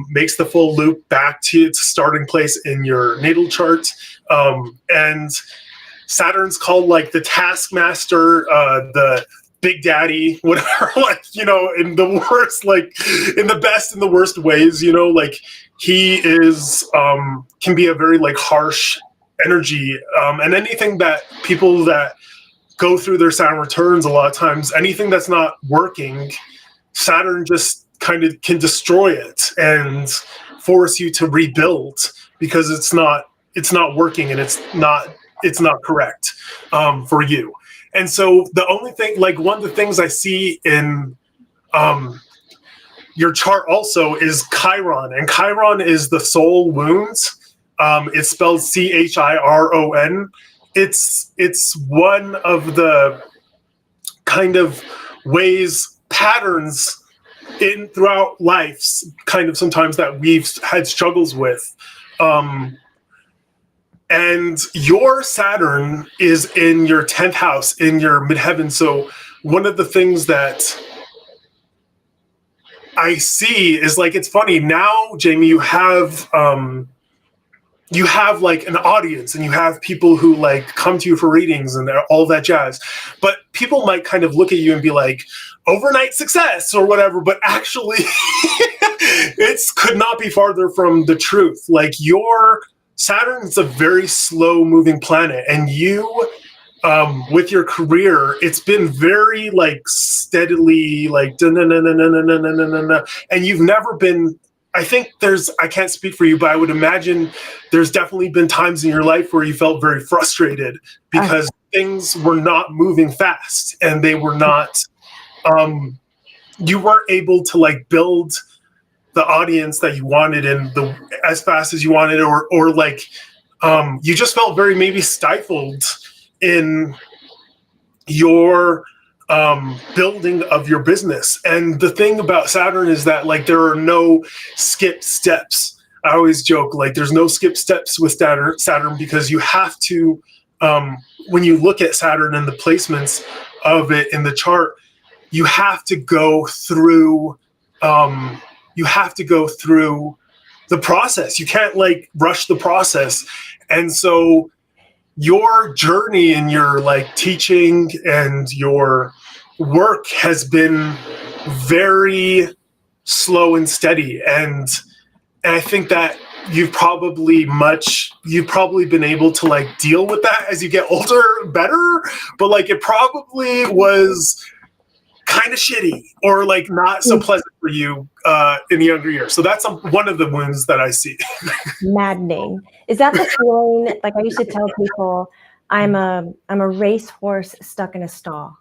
makes the full loop back to its starting place in your natal chart. And Saturn's called like the taskmaster, the big daddy, whatever, like, you know, in the worst, like in the best and the worst ways, you know, like he is, can be a very like harsh energy. And anything that people that go through their Saturn returns, a lot of times, anything that's not working, Saturn just kind of can destroy it and force you to rebuild because it's not working and it's not correct for you. And so the only thing, like one of the things I see in your chart also is Chiron, and Chiron is the soul wounds. It's spelled Chiron. It's one of the kind of ways, patterns in throughout lives, kind of sometimes that we've had struggles with. And your Saturn is in your 10th house, in your midheaven. So one of the things that I see is like, it's funny now, Jamie, you have like an audience and you have people who like come to you for readings and all that jazz. But people might kind of look at you and be like, overnight success or whatever. But actually, it's could not be farther from the truth. Like your Saturn's a very slow moving planet, and you, with your career, it's been very like steadily like, and you've never been. I think I can't speak for you, but I would imagine there's definitely been times in your life where you felt very frustrated because things were not moving fast and they were not, you weren't able to like build the audience that you wanted as fast as you wanted, or like, you just felt very maybe stifled in your building of your business. And the thing about Saturn is that like there are no skip steps. I always joke like there's no skip steps with Saturn because you have to, when you look at Saturn and the placements of it in the chart, you have to go through the process. You can't like rush the process. And so your journey and your like teaching and your work has been very slow and steady. And I think that you've probably been able to like deal with that as you get older better, but like it probably was kind of shitty or like not so pleasant for you in the younger years. So that's one of the wounds that I see. Maddening. Is that the feeling? Like I used to tell people, I'm a racehorse stuck in a stall.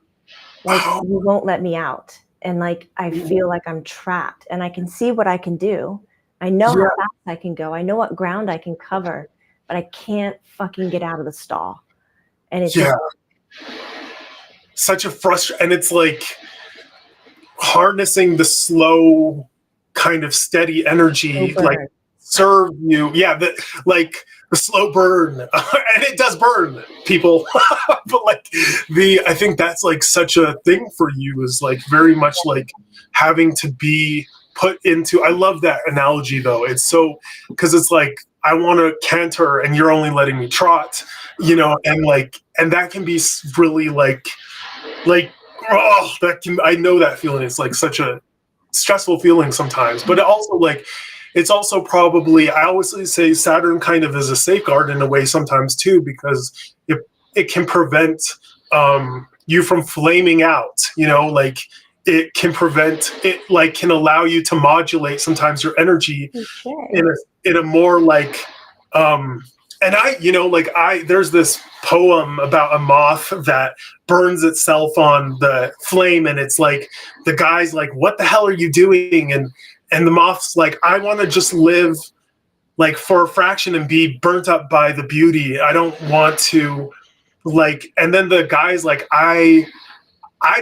Like you won't let me out, and like I feel like I'm trapped. And I can see what I can do. I know how fast I can go. I know what ground I can cover, but I can't fucking get out of the stall. And it's such a frustration. And it's like harnessing the slow, kind of steady energy, like serve you. Yeah, like the slow burn, and it does burn people. But like I think that's like such a thing for you is like very much like having to be put into. I love that analogy though. It's so because it's like I want to canter and you're only letting me trot, you know, and that can be really like. I know that feeling. It's like such a stressful feeling sometimes, but also like it's also probably, I always say Saturn kind of is a safeguard in a way sometimes too, because it can prevent you from flaming out, you know, like it can prevent it, like can allow you to modulate sometimes your energy in a more like and there's this poem about a moth that burns itself on the flame, and it's like the guy's like, what the hell are you doing? And the moth's like, I want to just live like for a fraction and be burnt up by the beauty. I don't want to like, and then the guy's like, I'd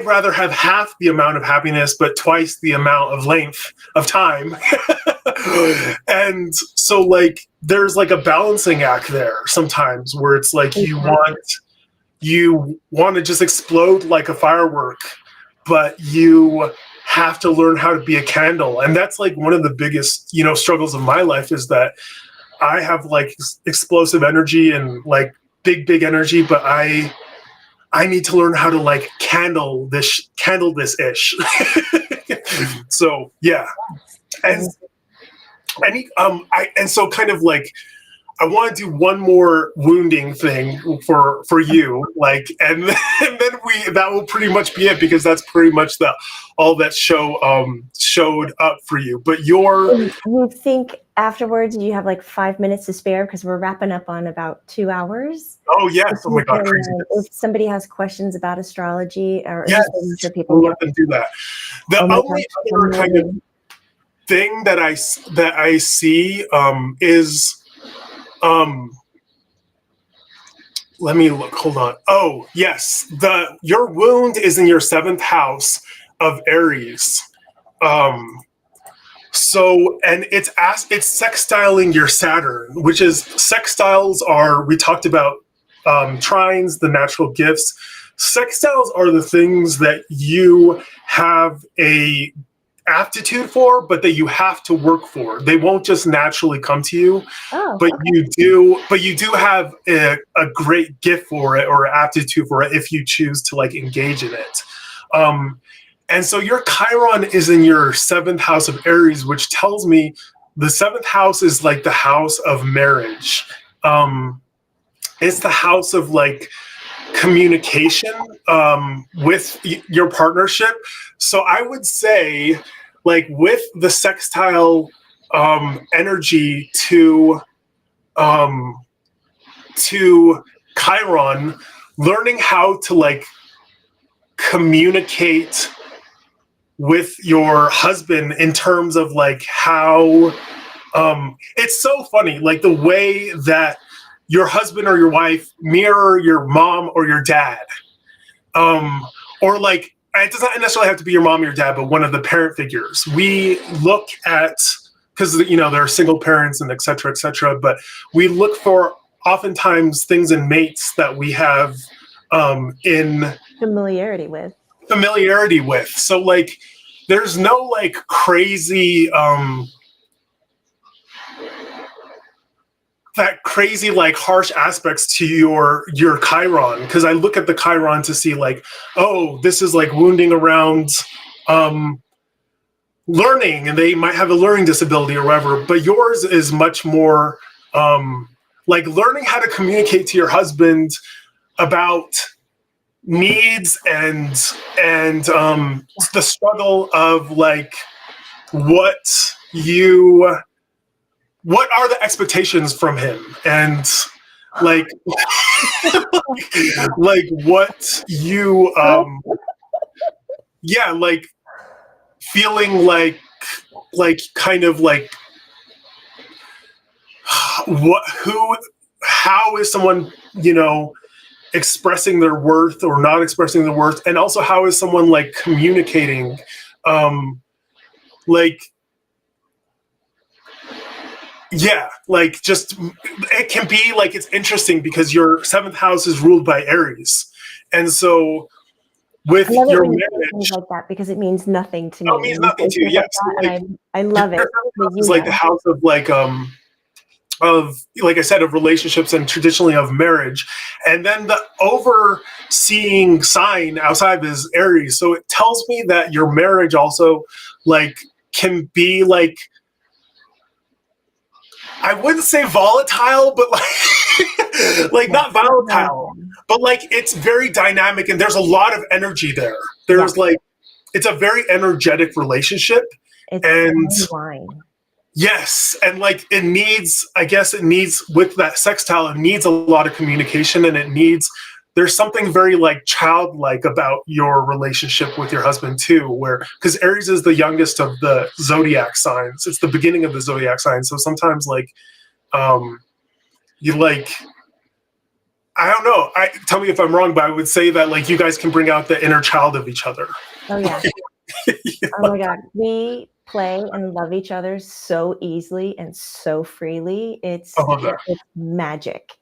rather have half the amount of happiness, but twice the amount of length of time. And so like, there's like a balancing act there sometimes where it's like, you want to just explode like a firework, but you have to learn how to be a candle. And that's like one of the biggest, you know, struggles of my life is that I have like explosive energy and like big energy, but I need to learn how to like candle this ish. So yeah. And so kind of like I want to do one more wounding thing for you, like, and then that will pretty much be it, because that's pretty much all that showed up for you. But you think afterwards you have like 5 minutes to spare because we're wrapping up on about 2 hours. Oh yes! Oh my God! If somebody has questions about astrology or for people, we'll let them do that. The only other kind of thing that I see is. Let me look. Hold on. Oh, yes. Your wound is in your 7th house of Aries. So, and it's sextiling your Saturn, which is sextiles are, we talked about trines, the natural gifts. Sextiles are the things that you have aptitude for, but that you have to work for. They won't just naturally come to you, Oh, but okay. you do have a great gift for it or aptitude for it if you choose to like engage in it. And so your Chiron is in your 7th house of Aries, which tells me the 7th house is like the house of marriage. It's the house of like communication with your partnership. So I would say, like with the sextile energy to Chiron, learning how to like communicate with your husband in terms of like how it's so funny, like the way that your husband or your wife mirror your mom or your dad, or like it doesn't necessarily have to be your mom or your dad, but one of the parent figures. We look at, because you know there are single parents and et cetera, but we look for oftentimes things in mates that we have in Familiarity with. So like there's no like crazy that crazy like harsh aspects to your Chiron, because I look at the Chiron to see like, oh, this is like wounding around learning, and they might have a learning disability or whatever, but yours is much more like learning how to communicate to your husband about needs and the struggle of like what are the expectations from him, and like like what you yeah, like feeling like kind of like how is someone, you know, expressing their worth or not expressing their worth, and also how is someone like communicating, like yeah, like just it can be like, it's interesting because your 7th house is ruled by Aries, and so with your marriage, like that, because it means nothing to me. it means nothing to you. Yes, like and I love it. It's like the house of like I said, of relationships and traditionally of marriage, and then the overseeing sign outside is Aries. So it tells me that your marriage also like can be like, I wouldn't say volatile, but like like not volatile, but like it's very dynamic and there's a lot of energy there. There's like, it's a very energetic relationship. It's and wine. Yes, and like it needs with that sextile, it needs a lot of communication, and there's something very like childlike about your relationship with your husband too, where, because Aries is the youngest of the zodiac signs, it's the beginning of the zodiac signs, so sometimes like you like, I don't know, tell me if I'm wrong, but I would say that like you guys can bring out the inner child of each other. Oh yeah. Oh my God, we play and love each other so easily and so freely. It's magic.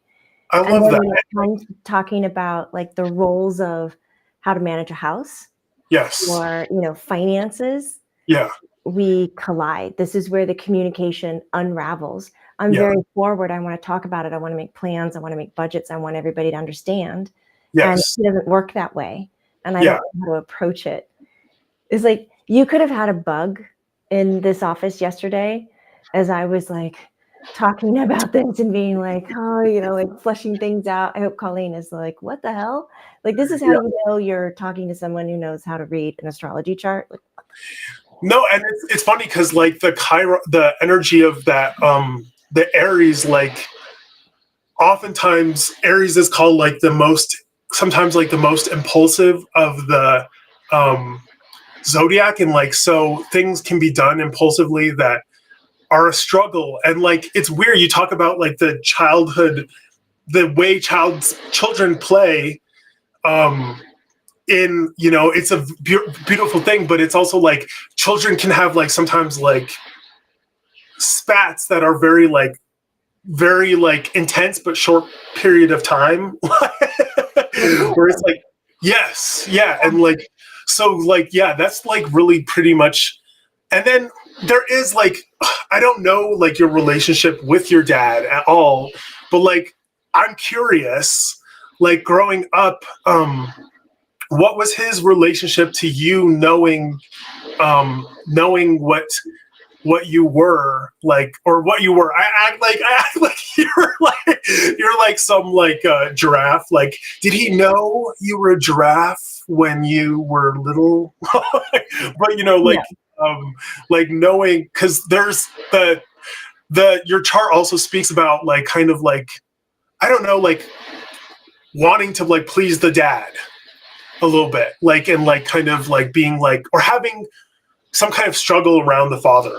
I love that. I'm talking about like the roles of how to manage a house. Yes. Or, you know, finances. Yeah. We collide. This is where the communication unravels. I'm very forward. I want to talk about it. I want to make plans. I want to make budgets. I want everybody to understand. Yes. And it doesn't work that way. And I don't know how to approach it. It's like, you could have had a bug in this office yesterday as I was like talking about this and being like, oh, you know, like fleshing things out. I hope Colleen is like, what the hell? Like, this is how you know you're talking to someone who knows how to read an astrology chart. Like, no, and it's funny because like the energy of that, the Aries, like oftentimes Aries is called like sometimes like the most impulsive of the zodiac, and like so things can be done impulsively that are a struggle. And like it's weird, you talk about like the way children play, in, you know, it's a beautiful thing, but it's also like children can have like sometimes like spats that are very like intense but short period of time. Where it's like, yes, yeah, and like so like, yeah, that's like really pretty much And then there is like, I don't know like your relationship with your dad at all, but like I'm curious, like growing up, what was his relationship to you knowing what you were like, or what you were. I act like you're like some like giraffe. Like, did he know you were a giraffe when you were little? But you know, Yeah. like knowing, because there's your chart also speaks about like kind of like, I don't know, like wanting to like please the dad a little bit, like, and like kind of like being like, or having some kind of struggle around the father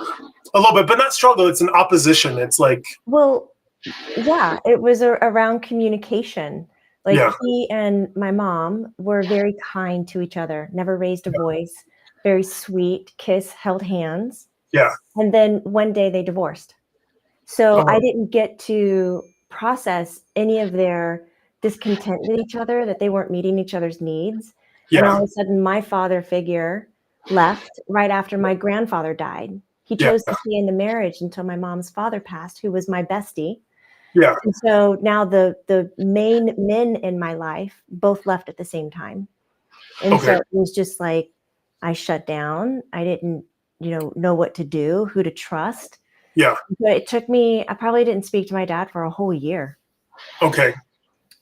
a little bit, but not struggle. It's an opposition. It's like, Well, yeah, it was around communication. Like yeah, he and my mom were very kind to each other, never raised a voice, very sweet, held hands. yeah. And then one day they divorced. So I Oh, didn't get to process any of their discontent with each other, that they weren't meeting each other's needs. And yeah, all of a sudden, my father figure left right after my grandfather died. He yeah, chose to stay in the marriage until my mom's father passed, who was my bestie. yeah. And so now the main men in my life both left at the same time. And so Okay, it was just like I shut down. I didn't, know what to do, who to trust. yeah, But it took me, I probably didn't speak to my dad for a whole year. okay,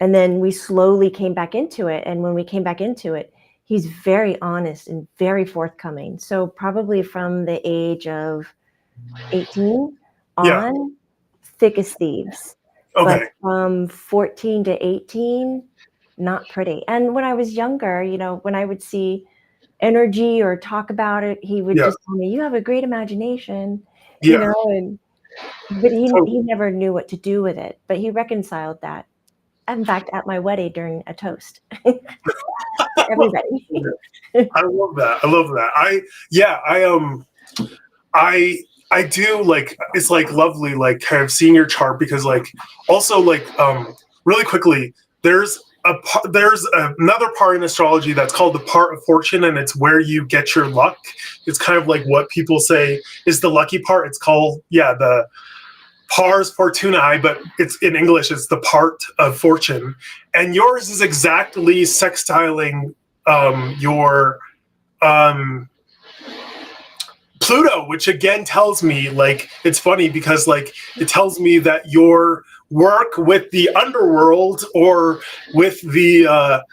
And then we slowly came back into it. And when we came back into it, he's very honest and very forthcoming. So probably from the age of 18 yeah, on, thick as thieves. But okay, from 14 to 18, not pretty. And when I was younger, when I would see energy or talk about it, he would yeah, just tell me, "You have a great imagination," yeah. and but he Totally. never knew what to do with it. But he reconciled that. In fact, at my wedding during a toast to everybody. I love that. I love that. Yeah, I I do like, it's like lovely like kind of seeing your chart, because like also like really quickly, there's another part in astrology that's called the part of fortune, and it's where you get your luck. It's kind of like what people say is the lucky part. It's called, yeah, the pars fortunae, but it's in English, it's the part of fortune. And yours is exactly sextiling your um Pluto, which again tells me, like, it's funny because like it tells me that your work with the underworld, or with the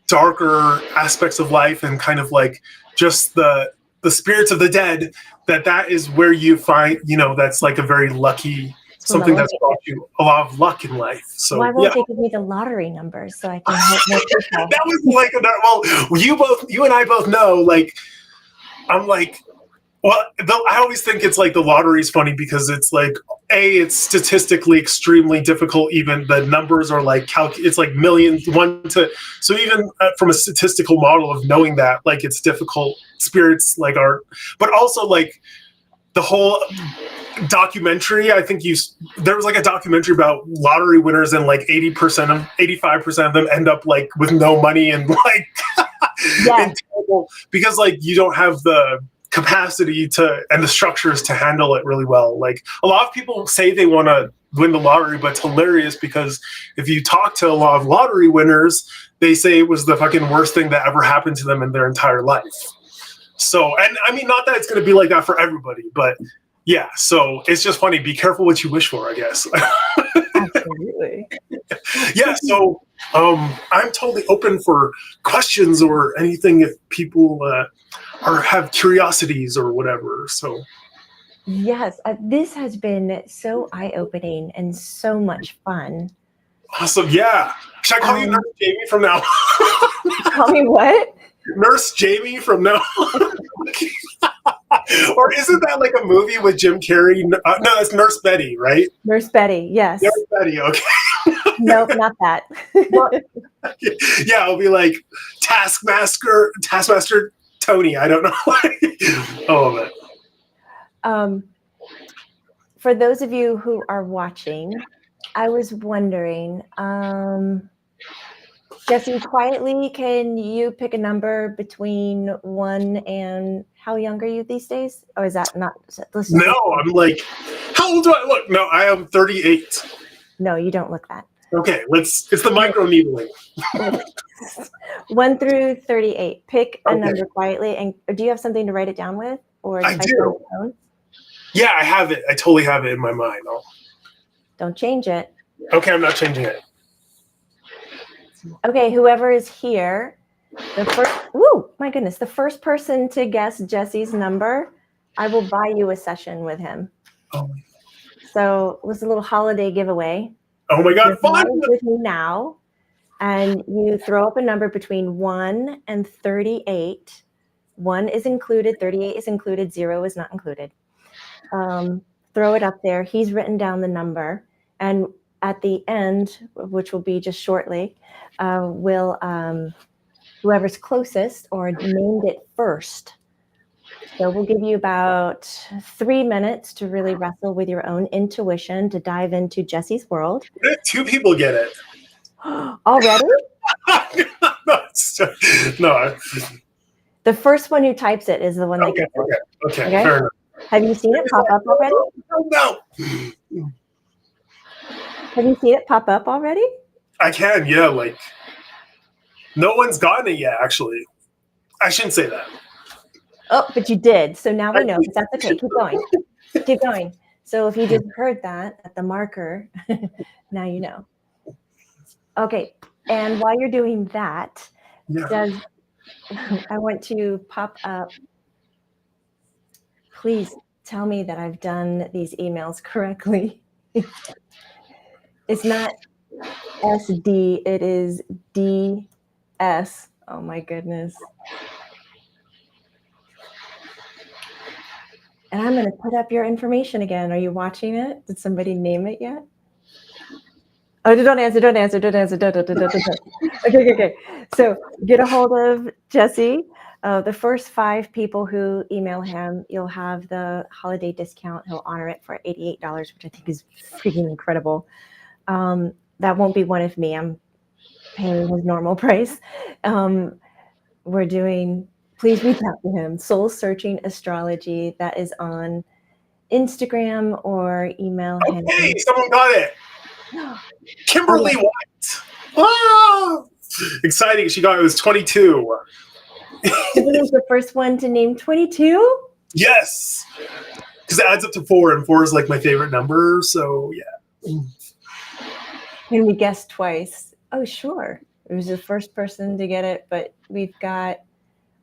darker aspects of life, and kind of like just the spirits of the dead, that is where you find, that's like a very lucky, So my something luck. that's brought you a lot of luck in life. Why So yeah. won't they give me the lottery numbers so I can help more people? That was like, well, you and I both know, like, I'm like, well, I always think it's like the lottery is funny because it's like, it's statistically extremely difficult. Even the numbers are like it's like millions, one to, so even from a statistical model of knowing that, like, it's difficult. Spirits like are, but also like the whole documentary. I think there was like a documentary about lottery winners, and like 85% of them end up like with no money, and like Yes. because like you don't have the capacity to and the structures to handle it really well. Like a lot of people say they want to win the lottery, but it's hilarious because if you talk to a lot of lottery winners, they say it was the fucking worst thing that ever happened to them in their entire life. So, and I mean, not that it's going to be like that for everybody, but yeah. So it's just funny. Be careful what you wish for, I guess. Absolutely. Yeah. So I'm totally open for questions or anything if people or have curiosities or whatever. So Yes, this has been so eye-opening and so much fun. awesome. Yeah. Should I call you Nurse Jamie from now? Call me what? Nurse Jamie from now. Or isn't that like a movie with Jim Carrey? No, that's Nurse Betty, right? Nurse Betty, yes. Nurse Betty. Okay. Nope, not that. Yeah, I'll be like Taskmaster Tony. I don't know. Oh, man. For those of you who are watching, I was wondering, Jesse, quietly, can you pick a number between 1 and how young are you these days? Or is that not? No, I'm like, how old do I look? No, I am 38. No, you don't look that. Okay, it's the micro needling. 1 through 38. Pick a Okay. number quietly. And do you have something to write it down with? Or I type do. it on your phone? Yeah, I have it. I totally have it in my mind. Don't change it. Okay, I'm not changing it. Okay, whoever is here, the first person to guess Jesse's number, I will buy you a session with him. Oh, So it was a little holiday giveaway. oh my God, You're fun! live with me now, and you throw up a number between 1 and 38. 1 is included, 38 is included, 0 is not included. Throw it up there. He's written down the number, and at the end, which will be just shortly, will whoever's closest or named it first. So we'll give you about 3 minutes to really wrestle with your own intuition to dive into Jesse's world. 2 people get it. Already? No. The first one who types it is the one that gets it. Okay, fair enough. Have you seen it pop up already? No. Have you seen it pop up already? I can, yeah. Like, no one's gotten it yet, actually. I shouldn't say that. Oh, but you did. So now we know. But that's okay. Keep going. Keep going. So if you just heard that at the marker, now you know. Okay. And while you're doing that, I want to pop up. Please tell me that I've done these emails correctly. It's not SD, it is DS. Oh my goodness. And I'm going to put up your information again. Are you watching it? Did somebody name it yet? Oh, don't answer. Okay. So get a hold of Jesse. The first 5 people who email him, you'll have the holiday discount. He'll honor it for $88, which I think is freaking incredible. That won't be one of me. I'm paying his normal price. We're doing, please reach out to him, Soul Searching Astrology. That is on Instagram or email him. Okay, someone got it. Kimberly White. Ah! Exciting. She got it. It was 22. Kimberly was the first one to name 22? Yes. Because it adds up to 4, and 4 is like my favorite number. So, yeah. And we guessed twice. Oh, sure. It was the first person to get it, but we've got,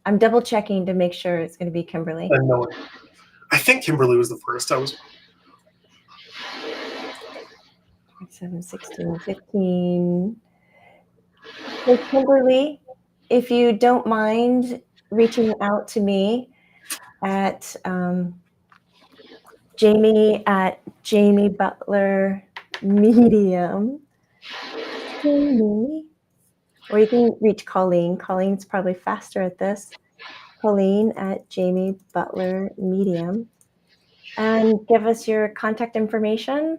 I'm double checking to make sure it's going to be Kimberly. I think Kimberly was the first. 7, 16, 15. So Kimberly, if you don't mind reaching out to me at Jamie at Jamie Butler Medium. Jamie. Or you can reach Colleen. Colleen's probably faster at this. Colleen at Jamie Butler Medium. And give us your contact information.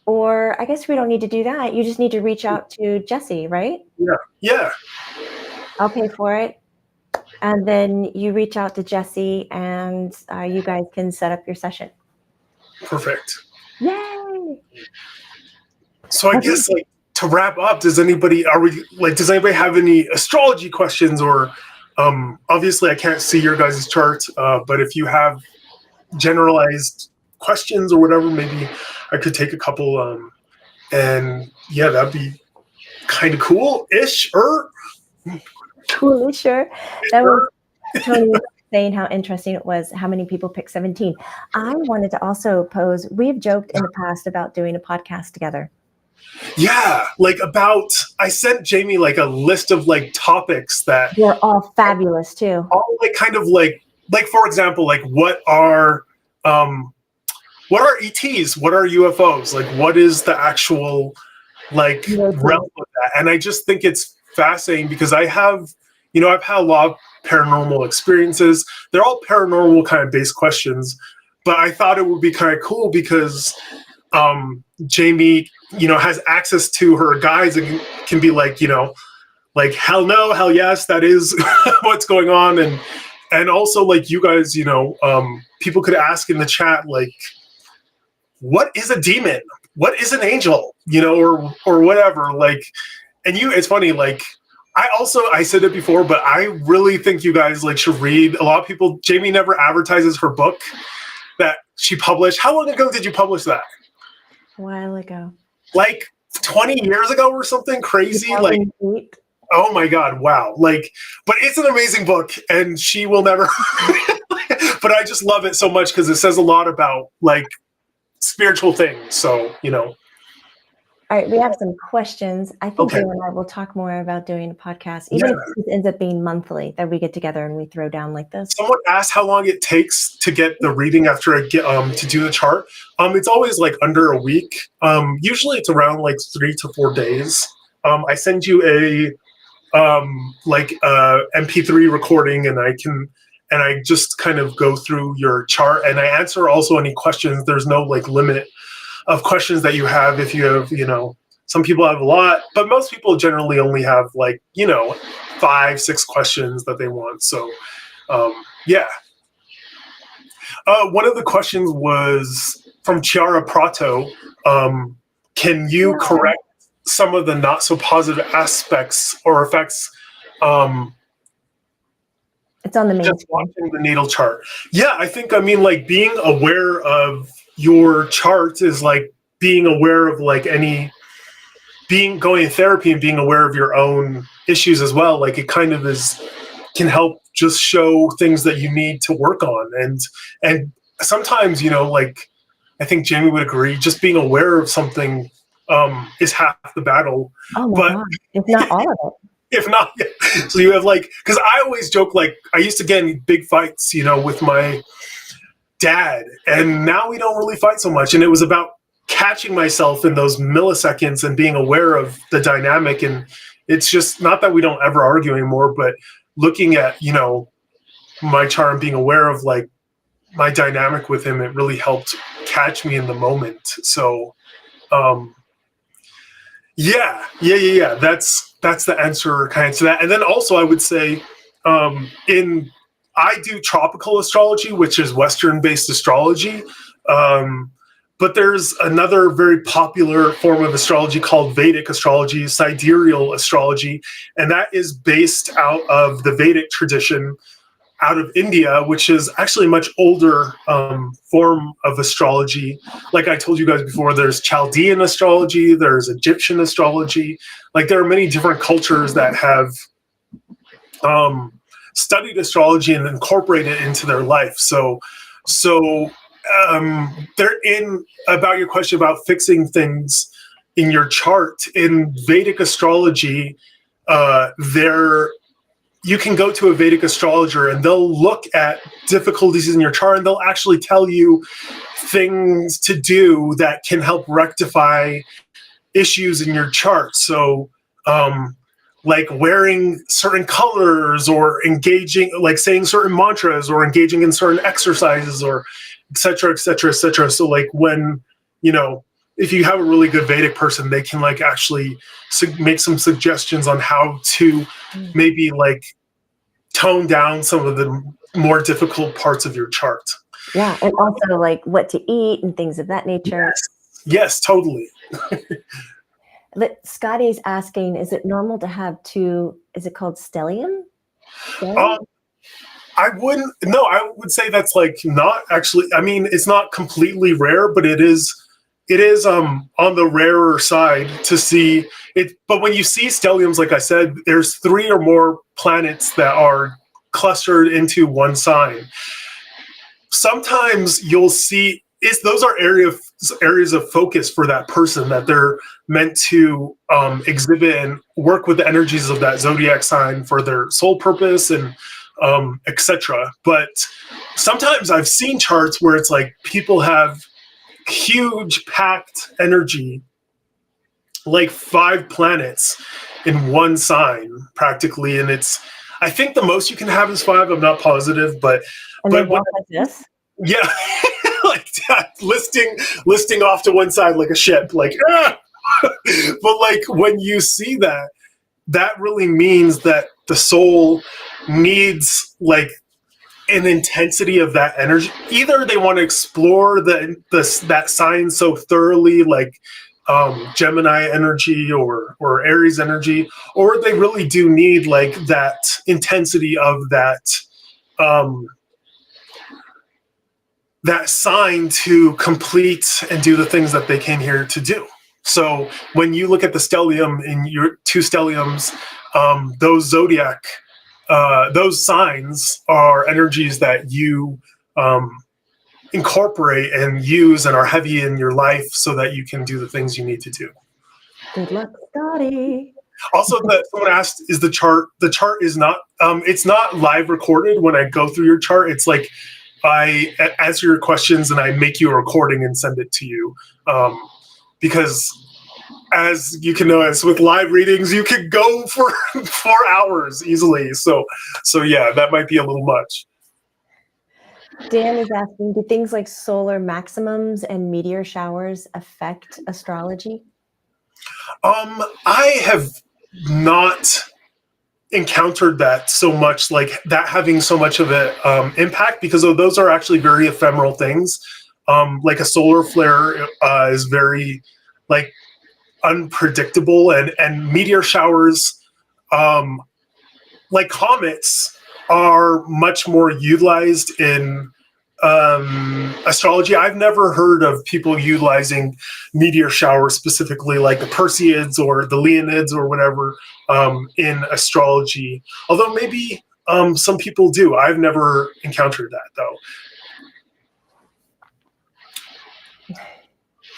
Or I guess we don't need to do that. You just need to reach out to Jesse, right? Yeah. I'll pay for it. And then you reach out to Jesse and you guys can set up your session. Perfect. Yay! So I guess like to wrap up, does anybody have any astrology questions or obviously I can't see your guys' chart, but if you have generalized questions or whatever, maybe I could take a couple and yeah, that'd be kind of cool-ish. Cool, sure. That was Tony saying how interesting it was, how many people picked 17. I wanted to also pose, we've joked in the past about doing a podcast together. Yeah, I sent Jamie like a list of like topics that they're all fabulous too. All like kind of like for example, like what are ETs? What are UFOs? Like what is the actual like realm of that? And I just think it's fascinating because I've had a lot of paranormal experiences. They're all paranormal kind of based questions, but I thought it would be kind of cool because Jamie, has access to her guides and can be like, like, hell no, hell yes, that is what's going on. And also, like, you guys, people could ask in the chat, like, what is a demon? What is an angel? Or whatever. Like, and it's funny, like, I said it before, but I really think you guys like should read. A lot of people, Jamie never advertises her book that she published. How long ago did you publish that? A while ago. Like 20 years ago or something crazy? Like, oh my God, wow. Like, but it's an amazing book and she will never, but I just love it so much because it says a lot about like spiritual things. So, All right, we have some questions. I think Okay. you and I will talk more about doing a podcast, even if it ends up being monthly, that we get together and we throw down like this. Someone asked how long it takes to get the reading after I get to do the chart. It's always like under a week. Usually it's around like 3 to 4 days. I send you a MP3 recording, and I just kind of go through your chart, and I answer also any questions. There's no like limit of questions that you have. If you have, some people have a lot, but most people generally only have like, 5-6 questions that they want. So, yeah. One of the questions was from Chiara Prato. Can you correct some of the not so positive aspects or effects? It's on the main just watching the natal chart. Yeah, like being aware of your chart is like being aware of like going to therapy and being aware of your own issues as well. Like it kind of can help just show things that you need to work on. And sometimes, like I think Jamie would agree, just being aware of something is half the battle. Oh my God. If not all of it. If not, yeah. So you have like, because I always joke, like I used to get in big fights, with my dad, and now we don't really fight so much. And it was about catching myself in those milliseconds and being aware of the dynamic. And it's just not that we don't ever argue anymore, but looking at, my chart and being aware of like my dynamic with him, it really helped catch me in the moment. So, yeah. That's the answer kind of to that. And then also I would say, I do tropical astrology, which is Western-based astrology. But there's another very popular form of astrology called Vedic astrology, sidereal astrology, and that is based out of the Vedic tradition out of India, which is actually a much older form of astrology. Like I told you guys before, there's Chaldean astrology, there's Egyptian astrology. Like there are many different cultures that have studied astrology and incorporated it into their life. So about your question about fixing things in your chart, in Vedic astrology, you can go to a Vedic astrologer and they'll look at difficulties in your chart and they'll actually tell you things to do that can help rectify issues in your chart. So, like wearing certain colors or engaging, like saying certain mantras or engaging in certain exercises or et cetera, et cetera, et cetera. So like when, if you have a really good Vedic person, they can like actually make some suggestions on how to maybe like tone down some of the more difficult parts of your chart. Yeah, and also like what to eat and things of that nature. Yes, totally. Scotty's asking, is it normal to have 2, is it called stellium? I would say that's like not actually, I mean, it's not completely rare, but it is on the rarer side to see it. But when you see stelliums, like I said, there's 3 or more planets that are clustered into one sign. Sometimes you'll see those are areas of focus for that person that they're meant to exhibit and work with the energies of that zodiac sign for their soul purpose and etc. But sometimes I've seen charts where it's like people have huge packed energy, like 5 planets in one sign practically, and I think the most you can have is 5. I'm not positive, but like this. Yeah, like that, listing off to one side like a ship, like but like when you see that, that really means that the soul needs like an intensity of that energy. Either they want to explore that sign so thoroughly, like Gemini energy or Aries energy, or they really do need like that intensity of that that sign to complete and do the things that they came here to do. So when you look at the stellium in your two stelliums, those zodiac, those signs are energies that you incorporate and use and are heavy in your life so that you can do the things you need to do. Good luck, Scotty. Also, someone asked, is the chart is not, it's not live recorded when I go through your chart. It's like I answer your questions and I make you a recording and send it to you. Because as you can notice with live readings, you can go for 4 hours easily. So yeah, that might be a little much. Dan is asking, do things like solar maximums and meteor showers affect astrology? I have not encountered that so much, like that having so much of an impact, because those are actually very ephemeral things. Like a solar flare is very like unpredictable, and meteor showers, like comets, are much more utilized in astrology. I've never heard of people utilizing meteor showers specifically, like the Perseids or the Leonids or whatever, in astrology. Although maybe some people do. I've never encountered that though.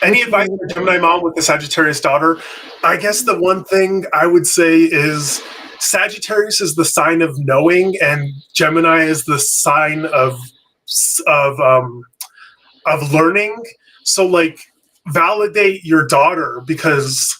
Any advice for Gemini mom with the Sagittarius daughter? I guess the one thing I would say is Sagittarius is the sign of knowing, and Gemini is the sign of learning. So like validate your daughter, because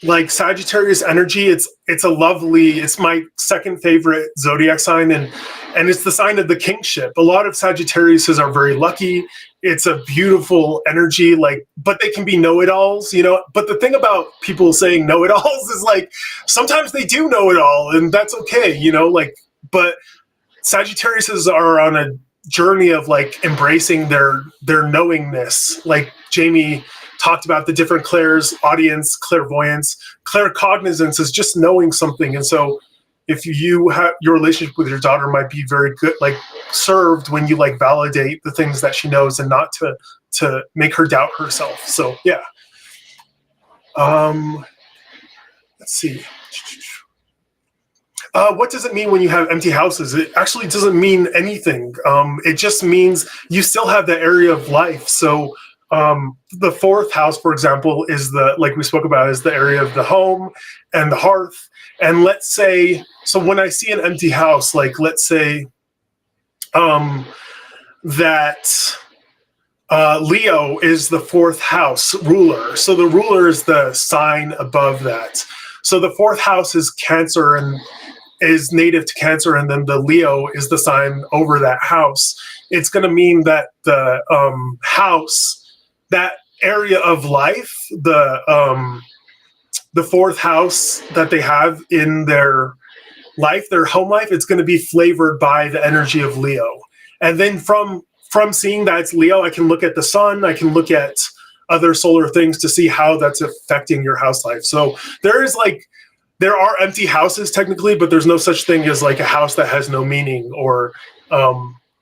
like Sagittarius energy, it's a lovely, it's my second favorite zodiac sign, and it's the sign of the kingship. A lot of Sagittariuses are very lucky. It's a beautiful energy, like, but they can be know-it-alls, you know. But the thing about people saying know-it-alls is like sometimes they do know it all, and that's okay, you know. Like, but Sagittariuses are on a journey of like embracing their knowingness. Like Jamie talked about the different clairs, audience, clairvoyance, claircognizance is just knowing something. And so if you have your relationship with your daughter might be very good, like served when you like validate the things that she knows and not to make her doubt herself. So yeah. Let's see. What does it mean when you have empty houses? It actually doesn't mean anything. It just means you still have the area of life. So the fourth house, for example, is like we spoke about, is the area of the home and the hearth. And let's say, so when I see an empty house, like let's say that Leo is the fourth house ruler. So the ruler is the sign above that. So the fourth house is Cancer and is native to Cancer, and then the Leo is the sign over that house. It's going to mean that the house, that area of life, the fourth house that they have in their life, their home life, it's going to be flavored by the energy of Leo. And then from seeing that it's Leo, I can look at the sun, I can look at other solar things to see how that's affecting your house life. So there are empty houses technically, but there's no such thing as like a house that has no meaning, or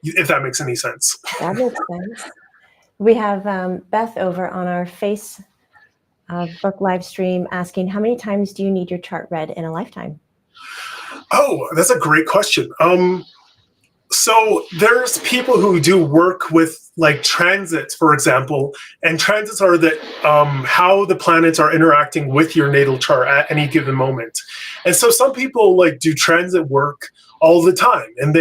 if that makes any sense. That makes sense. We have Beth over on our book live stream asking, how many times do you need your chart read in a lifetime? Oh, that's a great question. So there's people who do work with like transits, for example, and transits are that how the planets are interacting with your natal chart at any given moment. And so some people like do transit work all the time, and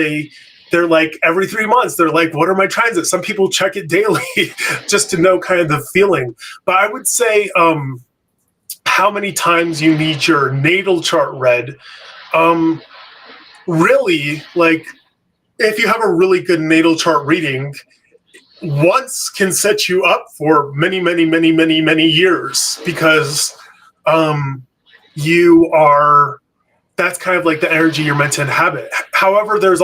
they're like every 3 months, they're like, what are my transits? Some people check it daily just to know kind of the feeling. But I would say how many times you need your natal chart read, really, like, if you have a really good natal chart reading, once can set you up for many, many, many, many, many years, because you are that's kind of like the energy you're meant to inhabit. However, there's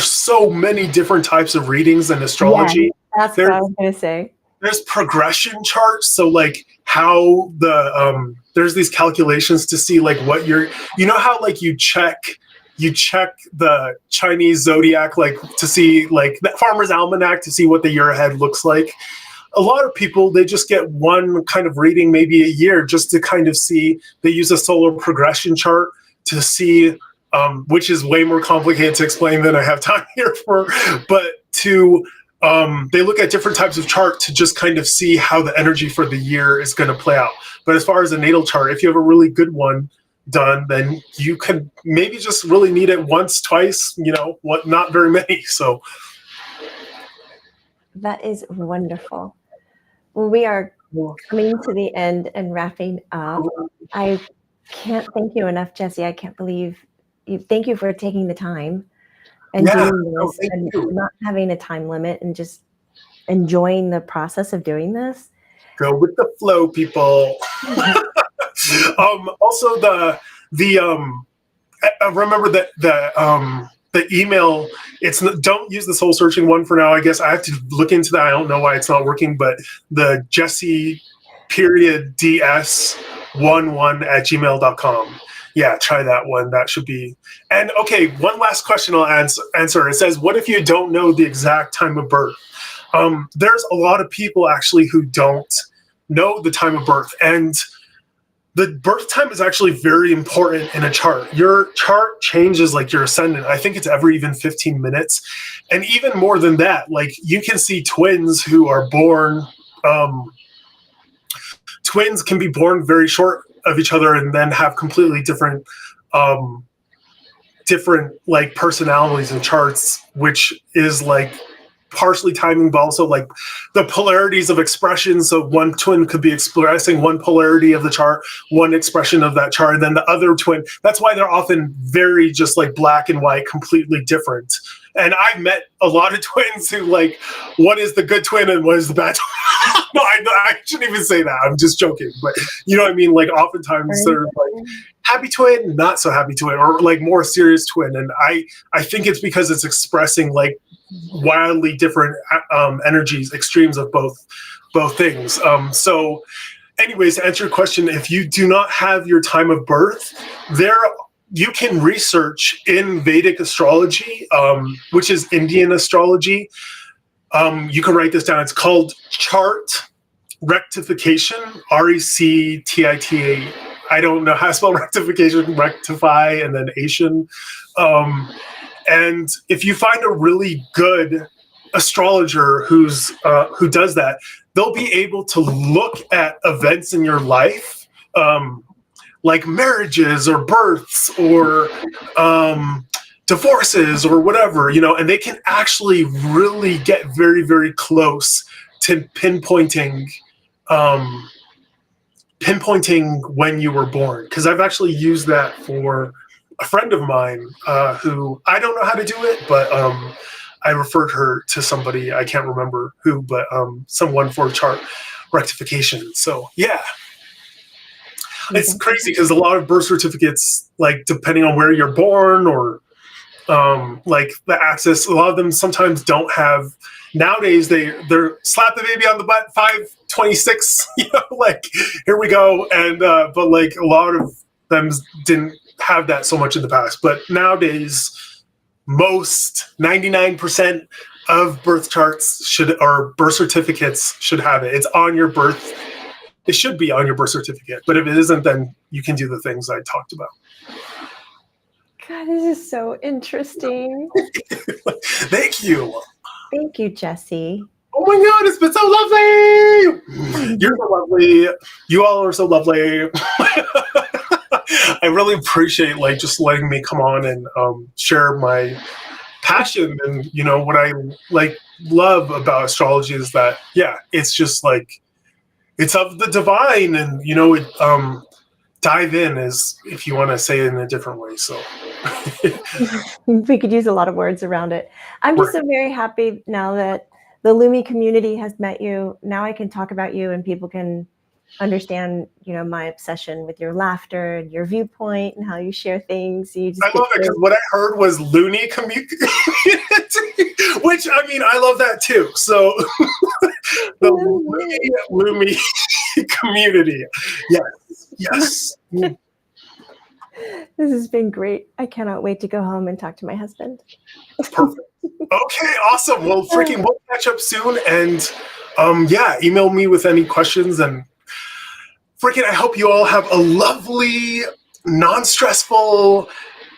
so many different types of readings in astrology. Yeah, that's what I was going to say. There's progression charts, so like how the there's these calculations to see like what you're, how like you check the Chinese zodiac, like to see like the farmer's almanac to see what the year ahead looks like. A lot of people, they just get one kind of reading maybe a year just to kind of see. They use a solar progression chart to see, which is way more complicated to explain than I have time here for, but they look at different types of chart to just kind of see how the energy for the year is going to play out. But as far as a natal chart, if you have a really good one done, then you can maybe just really need it once, twice, not very many. So that is wonderful. Well, we are coming to the end and wrapping up. I can't thank you enough, Jesse. I can't believe you. Thank you for taking the time and doing this and not having a time limit and just enjoying the process of doing this. Go with the flow, people. Also, I remember that the email. Don't use the soul searching one for now. I guess I have to look into that. I don't know why it's not working, but the Jesse ds11@gmail.com. Yeah, try that one. That should be. And okay, one last question I'll answer. It says, what if you don't know the exact time of birth? There's a lot of people actually who don't know the time of birth, and the birth time is actually very important in a chart. Your chart changes like your ascendant. I think it's every even 15 minutes. And even more than that, like you can see twins who are born, twins can be born very short of each other and then have completely different like personalities and charts, which is like partially timing, but also like the polarities of expression. So one twin could be expressing one polarity of the chart, one expression of that chart, and then the other twin. That's why they're often very just like black and white, completely different. And I've met a lot of twins who like, what is the good twin and what is the bad twin? No, I shouldn't even say that. I'm just joking. But you know what I mean? Like oftentimes they're like happy twin, not so happy twin, or like more serious twin. And I think it's because it's expressing like wildly different energies, extremes of both things. So anyways, to answer your question, if you do not have your time of birth, you can research in Vedic astrology, which is Indian astrology. You can write this down. It's called chart rectification, RECTITA. I don't know how to spell rectification, rectify, and then Asian. And if you find a really good astrologer who does that, they'll be able to look at events in your life, like marriages or births or divorces or whatever, and they can actually really get very, very close to pinpointing when you were born. Because I've actually used that for a friend of mine who I don't know how to do it, but I referred her to somebody, I can't remember who, but someone for chart rectification. So yeah. It's crazy because a lot of birth certificates, like depending on where you're born or like the access, a lot of them sometimes don't have. Nowadays they're slap the baby on the butt 526, like here we go, and but like a lot of them didn't have that so much in the past. But nowadays, most 99% of birth charts or birth certificates should have it. It's on your birth. It should be on your birth certificate, but if it isn't, then you can do the things I talked about. God, this is so interesting. Thank you. Thank you, Jesse. Oh my God, it's been so lovely. You're so lovely. You all are so lovely. I really appreciate like just letting me come on and share my passion. And what I like love about astrology is that it's just like it's of the divine, and dive in, as if you want to say it in a different way. So we could use a lot of words around it. I'm just so very happy now that the Lumi community has met you. Now I can talk about you and people can understand, my obsession with your laughter and your viewpoint and how you share things. You just I love it because what I heard was loony community, which I mean, I love that too. So the loony community. Yes. This has been great. I cannot wait to go home and talk to my husband. Perfect. Okay, awesome. Well, freaking we'll catch up soon. And email me with any questions. And freaking I hope you all have a lovely, non-stressful,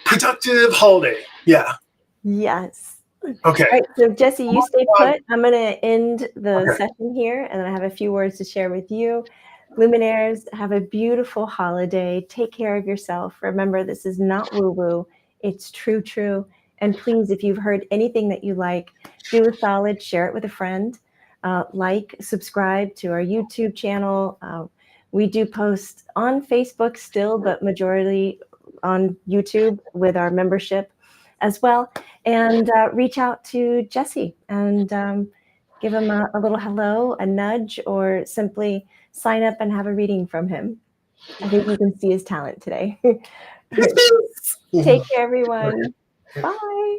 productive holiday. Yeah. Yes. Okay. All right, so Jesse, you stay put. I'm going to end the session here, and I have a few words to share with you. Luminaires, have a beautiful holiday. Take care of yourself. Remember, this is not woo-woo. It's true. And please, if you've heard anything that you like, do a solid, share it with a friend. Subscribe to our YouTube channel. We do post on Facebook still, but majority on YouTube with our membership as well. And reach out to Jesse and give him a little hello, a nudge, or simply sign up and have a reading from him. I think you can see his talent today. Take care, everyone. Bye.